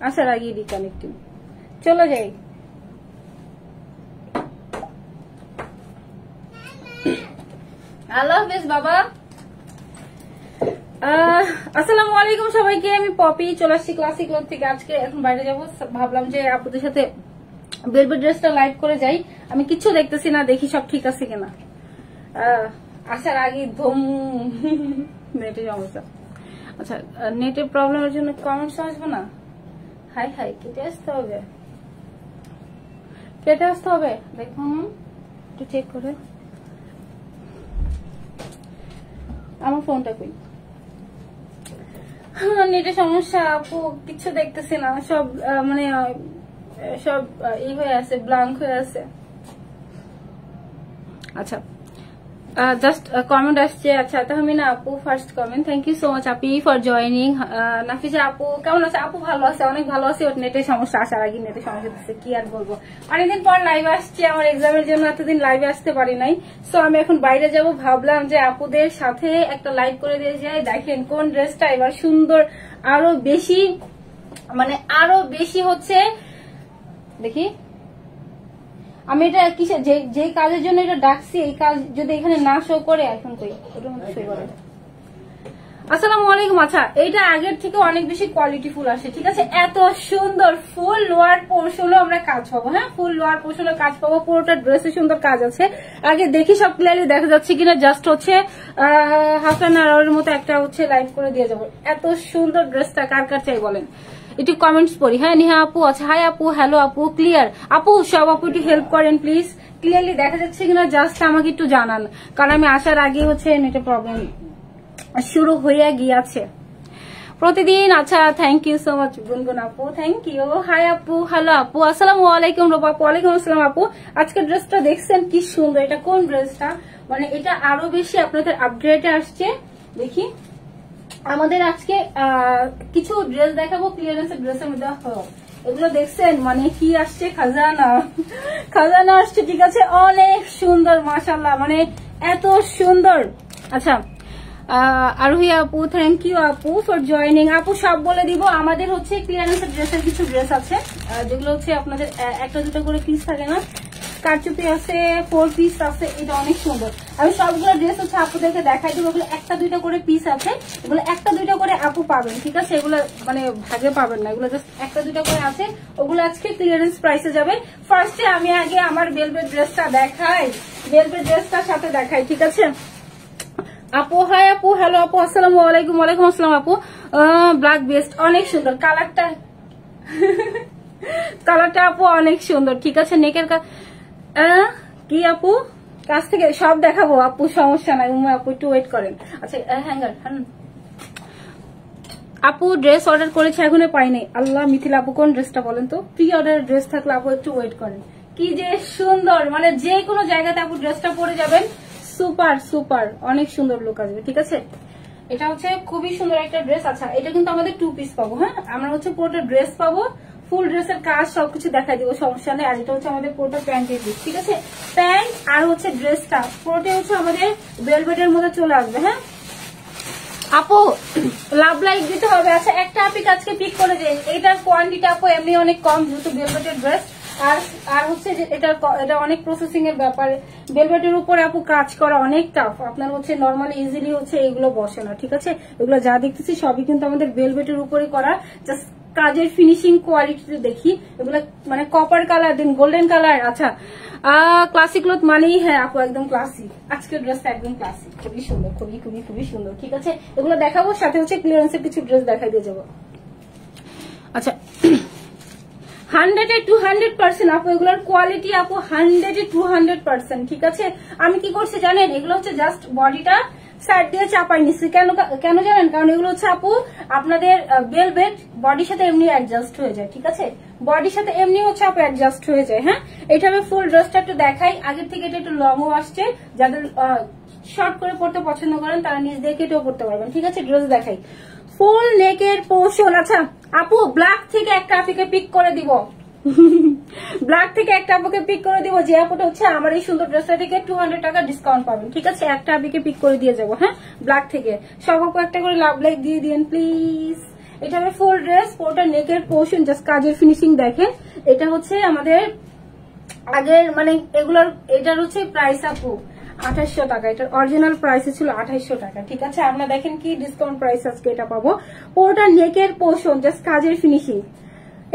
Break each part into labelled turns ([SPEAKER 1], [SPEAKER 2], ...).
[SPEAKER 1] আসার আগে ডিকানেক্টিং। চলো যাই। আল্লাহ হাফেজ বাবা। আসসালামু আলাইকুম সবাইকে, আমি পপি চলে আসছি ক্লাসিক ক্লথ থেকে। আজকে এখন বাইরে যাবো, ভাবলাম যে আপুদের সাথে বেলভেট ড্রেসটা লাইভ করে যাই। আমি কিচ্ছু দেখতেছি না, দেখি সব ঠিক আছে কিনা। আসার আগে ধুম নেটের সমস্যা। আচ্ছা, নেটের প্রবলেমের জন্য কমেন্টস আসবে না। হাই হাই, কেটে আসতে হবে, কেটে আসতে হবে। দেখুন একটু চেক করে আমার ফোনটা কই। নেটের সমস্যা আপু, কিছু দেখতেছি না, সব মানে সব ই হয়ে আছে, ব্ল্যাঙ্ক হয়ে আছে। আচ্ছা, জাস্ট কমেন্ট আসছে। আচ্ছা তাহমিনা আপু first comment, thank you so much আপি ফর জয়নিং। নাফিসা আপু কেমন আছে? আপু ভালো আছে, অনেক ভালো আছে। ওর নেটের সমস্যা, আসার আগে নেটের সমস্যা দিচ্ছে, কি আর বলবো। অনেকদিন পর লাইভে আসছি, আমার এক্সামের জন্য এতদিন লাইভে আসতে পারি নাই। সো আমি এখন বাইরে যাব, ভাবলাম যে আপুদের সাথে একটা লাইভ করে দিয়ে যাই। দেখেন কোন ড্রেসটা এবার সুন্দর, আরো বেশি, মানে আরো বেশি হচ্ছে। দেখি আমি এটা কিসে, যে কাজের জন্য এটা ডাকছি, এই কাজ যদি এখানে না শো করে, এখন কই ওটার মধ্যে শো করে। আসসালামু আলাইকুম। আচ্ছা, এইটা আগের থেকে অনেক বেশি কোয়ালিটিফুল আসে, ঠিক আছে। এত সুন্দর ফুল লোয়ার পোর্শনে আমরা কাজ পাবো। হ্যাঁ, ফুল লোয়ার পোর্শনে কাজ পাবো, পুরোটা ড্রেসে সুন্দর কাজ আছে। আগে দেখি সব ক্লিয়ারলি দেখা যাচ্ছে কিনা, জাস্ট হচ্ছে হাফ অ্যান আওয়ারের মতো একটা হচ্ছে লাইভ করে দিয়ে যাবো। এত সুন্দর ড্রেসটা কার কার চাই বলেন, একটু কমেন্টস পড়ি। হ্যাঁ নিহা আপু, আচ্ছা হাই আপু, হ্যালো আপু, ক্লিয়ার আপু, সব আপু একটু হেল্প করেন প্লিজ। ক্লিয়ারলি দেখা যাচ্ছে কিনা জাস্ট আমাকে একটু জানান, কারণ আমি আসার আগে হচ্ছে নেটের প্রবলেম শুরু হয়ে গিয়েছে প্রতিদিন। আচ্ছা, থ্যাংক ইউ সো মাচ গুনগুন আপু, থ্যাংক ইউ। হাই আপু, হ্যালো আপু, আসসালামু আলাইকুম রূপা আপু। ওয়ালাইকুম আসসালাম আপু। আজকের ড্রেসটা দেখছেন কি সুন্দর, এটা কোন ড্রেসটা, মানে এটা আরো বেশি আপনাদের আপগ্রেডে আসছে। দেখি আমাদের আজকে কিছু ড্রেস দেখাবো ক্লিয়ারেন্সের ড্রেসের মধ্যে। এগুলো দেখছেন, মানে কি আসছে, খাজানা খাজানা আসছে, ঠিক আছে। অনেক সুন্দর মাশাআল্লাহ, মানে এত সুন্দর। আচ্ছা আরোহী আপু, থ্যাংক ইউ আপু ফর জয়নিং। আপু সব বলে দিব, আমাদের হচ্ছে ক্লিয়ারেন্সের ড্রেসের কিছু ড্রেস আছে যেগুলো হচ্ছে আপনাদের একটা দুটো করে পিস থাকে না, কারচুপি আছে, 4 পিস আছে, এটা অনেক সুন্দর। আমি সবগুলো ড্রেস হচ্ছে আপুদেরকে দেখাই দেবো। এগুলো একটা দুইটা করে পিস আছে, এগুলো একটা দুইটা করে আপু পাবেন, ঠিক আছে। এগুলো মানে ভাগে পাবেন না, এগুলো জাস্ট একটা দুইটা করে আছে। ওগুলো আজকে ক্লিয়ারেন্স প্রাইসে যাবে। ফার্স্টে আমি আগে আমার বেলভেট ড্রেসটা দেখাই, বেলভেট ড্রেসটার সাথে দেখাই, ঠিক আছে। আপু হাই আপু, হ্যালো আপু, আসসালামু আলাইকুম। ওয়ালাইকুম আসসালাম আপু। ব্ল্যাক বেস্ট, অনেক সুন্দর কালারটা কালারটা আপু অনেক সুন্দর, ঠিক আছে। নেকের কি আপু, কাছ থেকে সব দেখাবো আপু, সমস্যা নাই। উম্মা আপু একটু ওয়েট করেন। আচ্ছা হ্যাঙ্গার আপু ড্রেস অর্ডার করেছে, এখনো পাই নাই। আল্লাহ, মিথিলা আপু কোন ড্রেসটা বলেন তো? প্রি অর্ডারের ড্রেস থাকলে আপু একটু ওয়েট করেন। কি যে সুন্দর, মানে যে কোনো জায়গাতে আপু ড্রেসটা পরে যাবেন, সুপার সুপার, অনেক সুন্দর লুক আসবে, ঠিক আছে। এটা হচ্ছে খুবই সুন্দর একটা ড্রেস। আচ্ছা, এটা কিন্তু আমাদের 2 পিস পাবো। হ্যাঁ, আমরা হচ্ছে পুরোটা ড্রেস পাবো, ফুল ড্রেসের কাজ সবকিছু দেখাই দিব, সমস্যা নেই। আর এটা হচ্ছে আমাদের পুরোটা প্যান্টের পিস, ঠিক আছে। প্যান্ট আর হচ্ছে ড্রেসটা পুরোটাই হচ্ছে আমাদের ভেলভেটের মধ্যে চলে আসবে। হ্যাঁ আপু, লাভ লাইক দিতে হবে। আচ্ছা, একটা আপি আজকে পিক করে দেন। এটার কোয়ান্টিটি আপু এমনি অনেক কম, যেহেতু ভেলভেটের ড্রেস। আর হচ্ছে যে এটা অনেক প্রসেসিং এর ব্যাপার। ভেলভেটের উপরে আপু কাজ করা অনেক টাফ, আপনার হচ্ছে নর্মালি ইজিলি হচ্ছে এগুলো বসে না, ঠিক আছে। এগুলো যা দেখতেছি সবই কিন্তু আমাদের ভেলভেটের উপরে করা। জাস্ট কাজের ফিনিশিং কোয়ালিটি দেখি, এগুলো মানে কপার কালার, দেন গোল্ডেন কালার। আচ্ছা, ক্লাসিক ক্লথ মানেই হ্যাঁ আপু একদম ক্লাসিক। আজকের ড্রেসটা একদম ক্লাসিক, খুবই সুন্দর, খুবই খুবই খুবই সুন্দর, ঠিক আছে। এগুলো দেখাবো, সাথে হচ্ছে ক্লিয়ারেন্সের কিছু ড্রেস দেখাই দিয়ে যাবো। আচ্ছা, 100-200% আপু এগুলোর কোয়ালিটি আপু 100-200%, ঠিক আছে। আমি কি করছি জানেন, এগুলো হচ্ছে জাস্ট বডিটা সাইড দিয়ে চাপাই নিচ্ছি। কেন জানেন? কারণ এগুলো হচ্ছে আপু আপনাদের ভেলভেট বডির সাথে এমনি অ্যাডজাস্ট হয়ে যায়, ঠিক আছে। বডির সাথে এমনি হচ্ছে আপু অ্যাডজাস্ট হয়ে যায়। হ্যাঁ, এটা আমি ফুল ড্রেসটা একটু দেখাই। আগের থেকে এটা একটু লংও আসছে, যাদের শর্ট করে পড়তে পছন্দ করেন তারা নিজ দিয়ে কেটেও পড়তে পারবেন, ঠিক আছে। ড্রেস দেখাই, ফুল নেকের পোর্শন। আচ্ছা আপু, ব্ল্যাক থেকে একটা আপুকে পিক করে দিব, ব্ল্যাক থেকে একটা আপুকে পিক করে দিব, যে আপুটা হচ্ছে আমার এই সুন্দর ড্রেসটা থেকে 200 টাকা ডিসকাউন্ট পাবেন, ঠিক আছে। একটা আপুকে পিক করে দিয়ে যাবো। হ্যাঁ, ব্ল্যাক থেকে সব আপু একটা করে লাভ লাইক দিয়ে দিন প্লিজ। এটা হবে ফুল ড্রেস, পুরোটা নেকের পোর্শন জাস্ট কাজের ফিনিশিং দেখেন। এটা হচ্ছে আমাদের আগের মানে এগুলোর, এটার হচ্ছে প্রাইস আপু 2800 টাকা, এটার অরিজিনাল প্রাইস ছিল 2800 টাকা, ঠিক আছে। আমরা দেখেন কি ডিসকাউন্ট প্রাইস আজকে এটা পাবো। পুরোটা নেকের পোর্শন জাস্ট কাজের ফিনিশিং।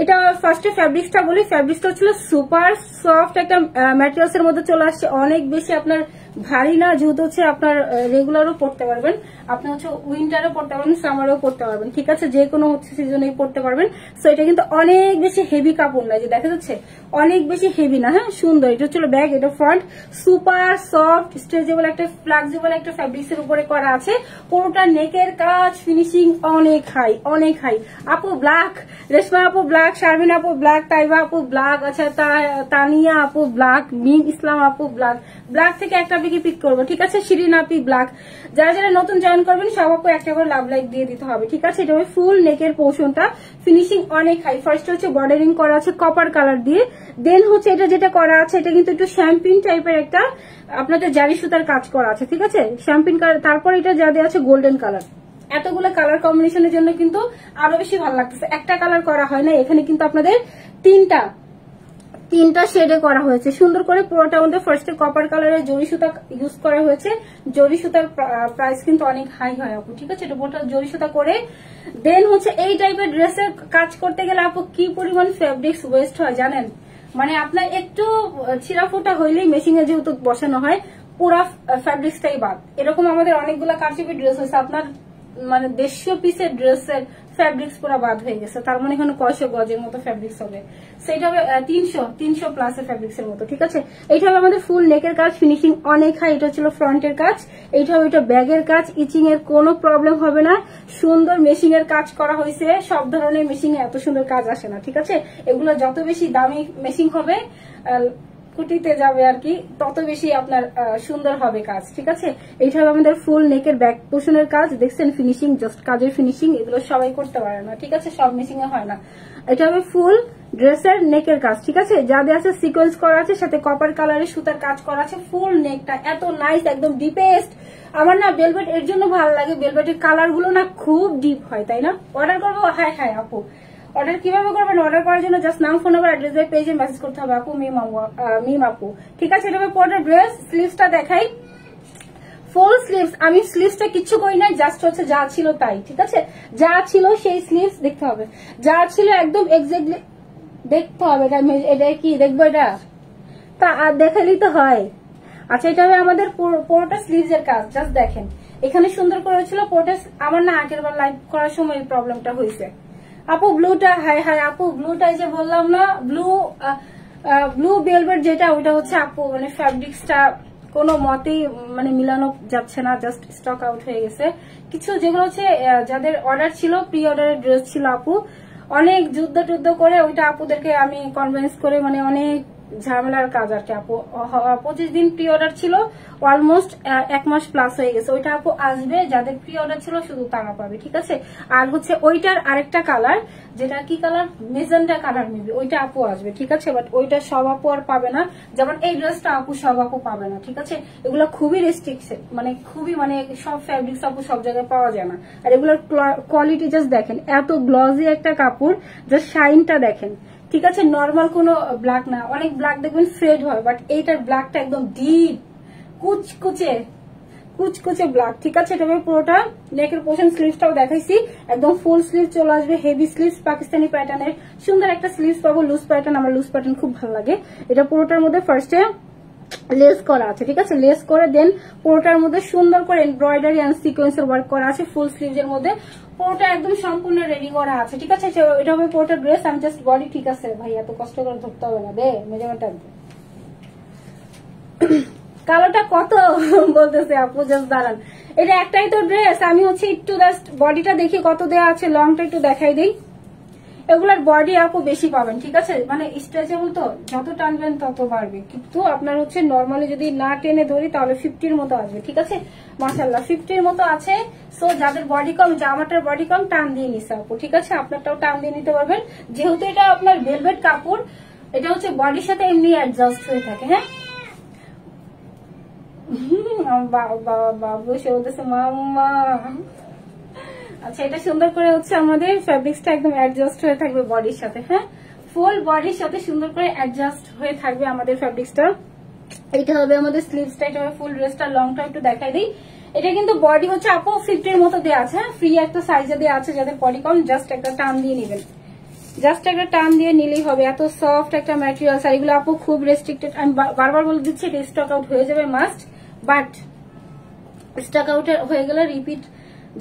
[SPEAKER 1] এটা ফার্স্টে ফ্যাব্রিক্সটা বলি, ফ্যাব্রিক্সটা ছিল সুপার সফট একটা ম্যাটেরিয়ালস এর মধ্যে চলে আসছে, অনেক বেশি আপনার ভারী না, যেহেতু হচ্ছে আপনার রেগুলারও পড়তে পারবেন, আপনি হচ্ছে উইন্টারও পড়তে পারবেন, সামারও পড়তে পারবেন, ঠিক আছে, যে কোনো হচ্ছে সিজনেই পড়তে পারবেন। সো এটা কিন্তু অনেক বেশি হেভি কাপড় না, যে দেখা যাচ্ছে অনেক বেশি হেভি না, হ্যাঁ সুন্দর। এটা হচ্ছে ব্যাক, এটা ফ্রন্ট, সুপার সফট স্ট্রেচেবল একটা ফ্লেক্সিবল একটা ফ্যাব্রিক্স এর উপরে করা আছে। পুরোটা নেকের কাজ ফিনিশিং অনেক হাই, অনেক হাই। আপু ব্ল্যাক, রেশমা আপু ব্ল্যাক, শারমিন আপু ব্ল্যাক, তাইবা আপু ব্ল্যাক, আচ্ছা তানিয়া আপু ব্ল্যাক, মিম ইসলাম আপু ব্ল্যাক। ব্ল্যাক থেকে একটা আপনি পিক করবো, ঠিক আছে। শিরিন আপি ব্ল্যাক। যারা যারা নতুন জয়েন করবেন সব আপু একটা করে লাভ লাইক দিয়ে দিতে হবে, ঠিক আছে। এটা ফুল নেকের পোর্শনটা ফিনিশিং অনেক হাই। ফার্স্ট হচ্ছে বর্ডারিং করা আছে কপার কালার দিয়ে, দেন হচ্ছে এটা যেটা করা আছে এটা কিন্তু একটু শ্যাম্পিন টাইপের একটা আপনাদের জারি সুতার কাজ করা আছে, ঠিক আছে, শ্যাম্পিন কালার। তারপর এটা যা দেওয়া আছে গোল্ডেন কালার। এতগুলো কালার কম্বিনেশনের জন্য কিন্তু আরো বেশি ভালো লাগতেছে। একটা কালার করা হয় না, এখানে কিন্তু আপনাদের তিনটা শেডে করা হয়েছে সুন্দর করে। পুরোটার মধ্যে ফার্স্টে কপার কালারের জরি সুতা ইউজ করা হয়েছে। জরি সুতার প্রাইস কিন্তু অনেক হাই হয় আপু, ঠিক আছে। এটা পুরোটা জরি সুতা করে দেন হচ্ছে এই টাইপের ড্রেসের কাজ করতে গেলে আপু কি পরিমাণ ফেব্রিক্স ওয়েস্ট হয় জানেন, মানে আপনার একটু ছিঁড়া ফোটা হইলেই মেশিনে যেহেতু বসানো হয় পুরা ফ্যাব্রিক্সটাই বাদ। এরকম আমাদের অনেকগুলো কারচুপি ড্রেস হয়েছে, আপনার মানে 150 পিসের ড্রেসের ফ্যাব্রিক্স পুরো বাদ হয়ে গেছে, তার মানে এখানে 100 গজের মতো ফ্যাব্রিক্স হবে, সেটা হবে 300 প্লাসের ফ্যাব্রিক্স এর মতো, ঠিক আছে। এইটা হবে আমাদের ফুল নেকের কাজ ফিনিশিং অনেক হাই। এটা ছিল ফ্রন্টের কাজ, এইটা হবে এটা ব্যাগের কাজ, ইচিং এর কোনো প্রবলেম হবে না, সুন্দর মেশিং এর কাজ করা হয়েছে। সব ধরনের মেশিং এ এত সুন্দর কাজ আসে না, ঠিক আছে। এগুলো যত বেশি দামি মেশিং হবে কুটিতে যাবে আর কি, তত বেশি আপনার সুন্দর হবে কাজ, ঠিক আছে। এইটা হবে আমাদের ফুল নেকের ব্যাক পোর্শনের কাজ, দেখছেন ফিনিশিং জাস্ট কাজের ফিনিশিং, এগুলো সবাই করতে পারে না, ঠিক আছে, সব মেশিং এ হয় না। এটা হবে ফুল ড্রেসের নেকের কাজ, ঠিক আছে, যা দিয়ে আছে সিকোয়েন্স করা আছে, সাথে কপার কালারের সুতার কাজ করা আছে। ফুল নেকটা এত নাইস, একদম ডিপেস্ট। আমার না ভেলভেট এর জন্য ভালো লাগে, ভেলভেটের কালার গুলো না খুব ডিপ হয়, তাই না। অর্ডার করবো, হাই হাই আপু অর্ডার কিভাবে করবেন? অর্ডার করার জন্য জাস্ট নাম, ফোন নাম্বার, অ্যাড্রেস দিয়ে পেজে মেসেজ করতে হবে আপু, মিম আপু, ঠিক আছে। এটা হবে পুরোটা ড্রেস। স্লিভসটা দেখাই, ফুল স্লিভস। আমি স্লিভসটা কিচ্ছু করি না, জাস্ট হচ্ছে যা ছিল তাই, ঠিক আছে, যা ছিল সেই স্লিভস দেখতে হবে, যা ছিল একদম এক্স্যাক্টলি দেখতে হবে। এটা কি দেখবো, এটা তা আর দেখালেই তো হয়। আচ্ছা, এটা হবে আমাদের পুরোটা স্লিভস এর কাজ, জাস্ট দেখেন এখানে সুন্দর করে ছিল পুরোটা। আমার না আগের বার লাইভ করার সময় এই প্রবলেমটা হয়েছে আপু। ব্লুটা, হাই হাই আপু, ব্লুটা যে বললাম না, ব্লু ভেলভেট যেটা, ওইটা হচ্ছে আপু মানে ফ্যাব্রিক্সটা কোনো মতেই মানে মিলানো যাচ্ছে না, জাস্ট স্টক আউট হয়ে গেছে কিছু। যেগুলো হচ্ছে যাদের অর্ডার ছিল, প্রি অর্ডারের ড্রেস ছিল আপু, অনেক যুদ্ধ করে ওইটা আপুদেরকে আমি কনভিন্স করে, মানে অনেক ঝামেলার কাজ আর কি আপু। 25 দিন প্রি অর্ডার ছিল, অলমোস্ট 1 মাস প্লাস হয়ে গেছে। ওইটা আপু আসবে, যাদের প্রি অর্ডার ছিল শুধু তারা পাবে, ঠিক আছে। আর হচ্ছে ওইটার আরেকটা কালার, যেটা কি কালার, মেজেন্টা কালার মেবি, ওইটা আপু আসবে, ঠিক আছে। বাট ওইটা সব আপু আর পাবে না, যেমন এই ড্রেসটা আপু সব আপু পাবে না, ঠিক আছে। এগুলো খুবই রেস্ট্রিক্টেড, মানে খুবই মানে সব ফ্যাব্রিক্স আপু সব জায়গায় পাওয়া যায় না। আর এগুলোর কোয়ালিটি জাস্ট দেখেন, এত গ্লজি একটা কাপড়, জাস্ট শাইনটা দেখেন, ঠিক আছে। নর্মাল কোনো ব্ল্যাক না, অনেক ব্ল্যাক দেখবেন ফেড হয়, বাট এইটার ব্ল্যাকটা একদম ডিপ কুচকুচে ব্ল্যাক, ঠিক আছে। এটা পুরোটা নেকের পোর্শন। স্লিভসটাও দেখাইছি, একদম ফুল স্লিভ চলে আসবে, হেভি স্লিভস, পাকিস্তানি প্যাটার্নের সুন্দর একটা স্লিভস পাবো, লুজ প্যাটার্ন। আমার লুজ প্যাটার্ন খুব ভালো লাগে। এটা পুরোটার মধ্যে ফার্স্টে লেস করা আছে, ঠিক আছে, লেস করে দেন পুরোটার মধ্যে সুন্দর করে এমব্রয়ডারি এন্ড সিকোয়েন্সের ওয়ার্ক করা আছে ফুল স্লিভস এর মধ্যে। পুরোটা একদম সম্পূর্ণ রেডি করা আছে, ঠিক আছে। এটা হবে পুরোটা ড্রেস। আমি জাস্ট বডি, ঠিক আছে ভাই, এত কষ্ট করে ধরতে হবে না, দে মেজারমেন্টটা কালোটা কত বলতেছে আপু, জাস্ট দাঁড়ান, এটা একটাই তো ড্রেস। আমি হচ্ছে একটু জাস্ট বডিটা দেখি কত দেওয়া আছে, লংটা একটু দেখাই দিই। এগুলার বডি আপু বেশি পাবেন, ঠিক আছে, মানে স্ট্রেচেবল তো, যত টানবেন তত বাড়বে। কিন্তু আপনার হচ্ছে নর্মালি যদি না টেনে ধরি তাহলে 50-র মতো আসবে, ঠিক আছে। মাশাআল্লাহ 50-র মতো আছে। সো যাদের বডি কম, জামাটার বডি কম, টান দিয়ে নিছে আপু, ঠিক আছে, আপনারটাও টান দিয়ে নিতে পারবেন, যেহেতু এটা আপনার ভেলভেট কাপড়, এটা হচ্ছে বডির সাথে এমনি অ্যাডজাস্ট হয়ে থাকে। হ্যাঁ বাবু সে বলতেছে মাম্মা, আচ্ছা এটা সুন্দর করে হচ্ছে আমাদের ফ্যাব্রিক্সটা একদম অ্যাডজাস্ট হয়ে থাকবে বডির সাথে, হ্যাঁ ফুল বডির সাথে সুন্দর করে অ্যাডজাস্ট হয়ে থাকবে আমাদের ফ্যাব্রিক্সটা। এটা হবে আমাদের স্লিভসটা, এটা হবে ফুল ড্রেসটা। লংটা একটু দেখাই দিই। এটা কিন্তু বডি হচ্ছে আপু 50 এর মতো দেওয়া আছে, হ্যাঁ ফ্রি একটা সাইজে দেওয়া আছে, যাদের বডি কম জাস্ট একটা টান দিয়ে নেবেন, জাস্ট একটা টান দিয়ে নিলেই হবে। এত সফট একটা ম্যাটেরিয়াল, আর এগুলো আপু খুব রেস্ট্রিক্টেড। আমি বারবার বলে দিচ্ছি এটা স্টক আউট হয়ে যাবে মাস্ট, বাট স্টক আউট হয়ে গেলে রিপিট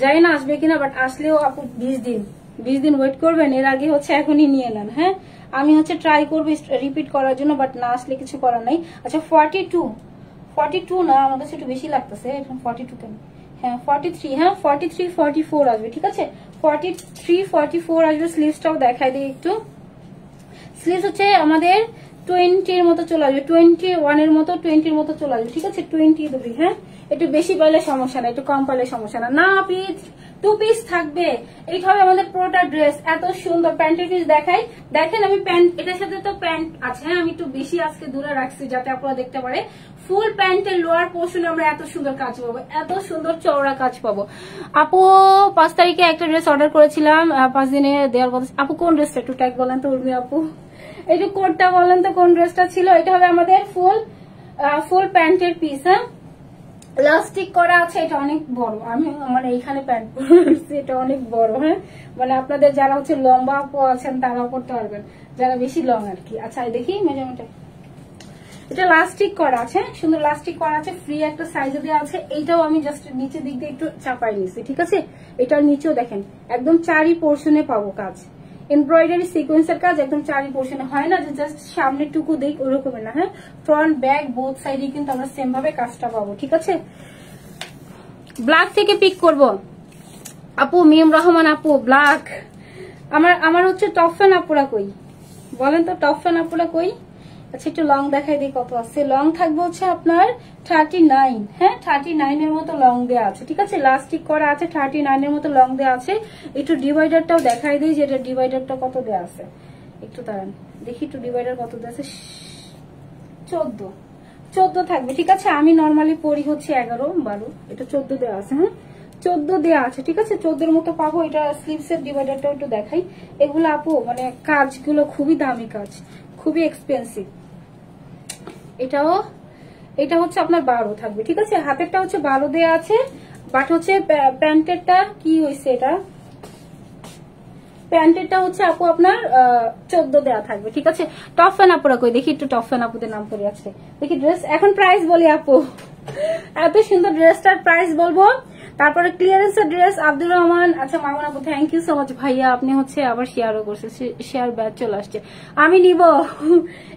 [SPEAKER 1] যাই না আসবে কিনা, বাট আসলেও আপু 20 দিন ওয়েট করবেন, এর আগে হচ্ছে এখনই নিয়ে নেন। হ্যাঁ আমি হচ্ছে ট্রাই করবো রিপিট করার জন্য, বাট না আসলে কিছু করার নাই। আচ্ছা 42 না, আমার কাছে একটু বেশি লাগতেছে, এখন 42 কেন, হ্যাঁ 43, হ্যাঁ 43 44 আসবে, ঠিক আছে 43 44 আসবে। স্লিভসটাও দেখাই দিই একটু। স্লিভস হচ্ছে আমাদের 20 এর মতো চলে আসবে, 21 এর মতো 20 এর মতো চলে আসবে, ঠিক আছে 20 ধরি। হ্যাঁ একটু বেশি পাইলে সমস্যা না, একটু কম পাইলে সমস্যা না। না পিস 2 পিস থাকবে, এইটা হবে আমাদের পুরোটা ড্রেস। এত সুন্দর প্যান্টের পিস দেখাই, দেখেন আমি প্যান্ট, এটার সাথে তো প্যান্ট আছে, হ্যাঁ আমি একটু বেশি আজকে দূরে রাখছি যাতে আপনারা দেখতে পারে। ফুল প্যান্টের লোয়ার পোর্শনে আমরা এত সুন্দর কাজ পাবো, এত সুন্দর চওড়া কাজ পাবো। আপু 5 তারিখে একটা ড্রেস অর্ডার করেছিলাম, 5 দিনে দেওয়ার কথা। আপু কোন ড্রেসটা একটু ট্যাগ বলেন তো উর্মি আপু, একটু কোডটা বলেন তো কোন ড্রেসটা ছিল। এটা হবে আমাদের ফুল প্যান্টের পিস, হ্যাঁ লাস্টিক করা আছে। এটা অনেক বড়, আমি মানে এইখানে প্যান্ট পরছি, এটা অনেক বড়, হ্যাঁ মানে আপনাদের যারা হচ্ছে লম্বা আপু আছেন তারাও করতে পারবেন, যারা বেশি লং আর কি। আচ্ছা দেখি মেজারমেন্টটা, এটা লাস্টিক করা আছে, সুন্দর লাস্টিক করা আছে, ফ্রি একটা সাইজে দেওয়া আছে। এইটাও আমি জাস্ট নিচের দিক দিয়ে একটু চাপাই নিছি, ঠিক আছে এটার নিচেও দেখেন একদম চারি পোর্শনে পাবো কাজ, এমব্রয়ডারি সিকোয়েন্সের কাজ একদম চারি পোর্শনে, হয় না যে জাস্ট সামনের টুকু দেই ওরকমের না, হ্যাঁ ফ্রন্ট ব্যাক বোথ সাইডে কিন্তু আমরা সেম ভাবে কাজটা পাবো, ঠিক আছে। ব্ল্যাক থেকে পিক করব আপু, মিম রহমান আপু ব্ল্যাক। আমার হচ্ছে টপ ফ্যান আপুরা কই বলেন তো, টপ ফ্যান আপুরা কই। আচ্ছা একটু লং দেখাই দিই কত আছে। লং থাকবে হচ্ছে আপনার 39, হ্যাঁ 39 এর মতো লং দেওয়া আছে, ঠিক আছে লাস্টিক করা আছে, 39 এর মতো লং দেওয়া আছে। একটু ডিভাইডারটাও দেখাই দিই, যেটা ডিভাইডারটা কত দেওয়া আছে, একটু দাঁড়ান দেখি একটু ডিভাইডার কত দেওয়া আছে। 14 থাকবে, ঠিক আছে। আমি নর্মালি পরি হচ্ছে 11 12, এটা 14 দেওয়া আছে, হ্যাঁ 14 দেওয়া আছে, ঠিক আছে 14 এর মতো পাবো। এটা স্লিভসের ডিভাইডারটাও একটু দেখাই। এগুলো আপু মানে কাজগুলো খুবই দামি কাজ, খুবই এক্সপেন্সিভ। এটা হচ্ছে আপনার 12 থাকবে, ঠিক আছে হাতেরটা হচ্ছে 12 দেওয়া আছে, বাট হচ্ছে প্যান্টেরটা কি হয়েছে, এটা প্যান্টেরটা হচ্ছে আপু আপনার 14 দেওয়া থাকবে, ঠিক আছে। টপ ফ্যান আপুরা কই দেখি, একটু টপ ফ্যান আপুদের নাম করে আছে দেখি। ড্রেস এখন প্রাইস বলি আপু, এত সুন্দর ড্রেসটার প্রাইস বলবো। তারপরে ক্লিয়ারেন্সের ড্রেস আব্দুর রহমান, আচ্ছা মামুন আপু থ্যাংক ইউ সো মাচ ভাইয়া, আপনি হচ্ছে আবার শেয়ারও করছে, শেয়ার ব্যাচ চলে আসছে, আমি নিব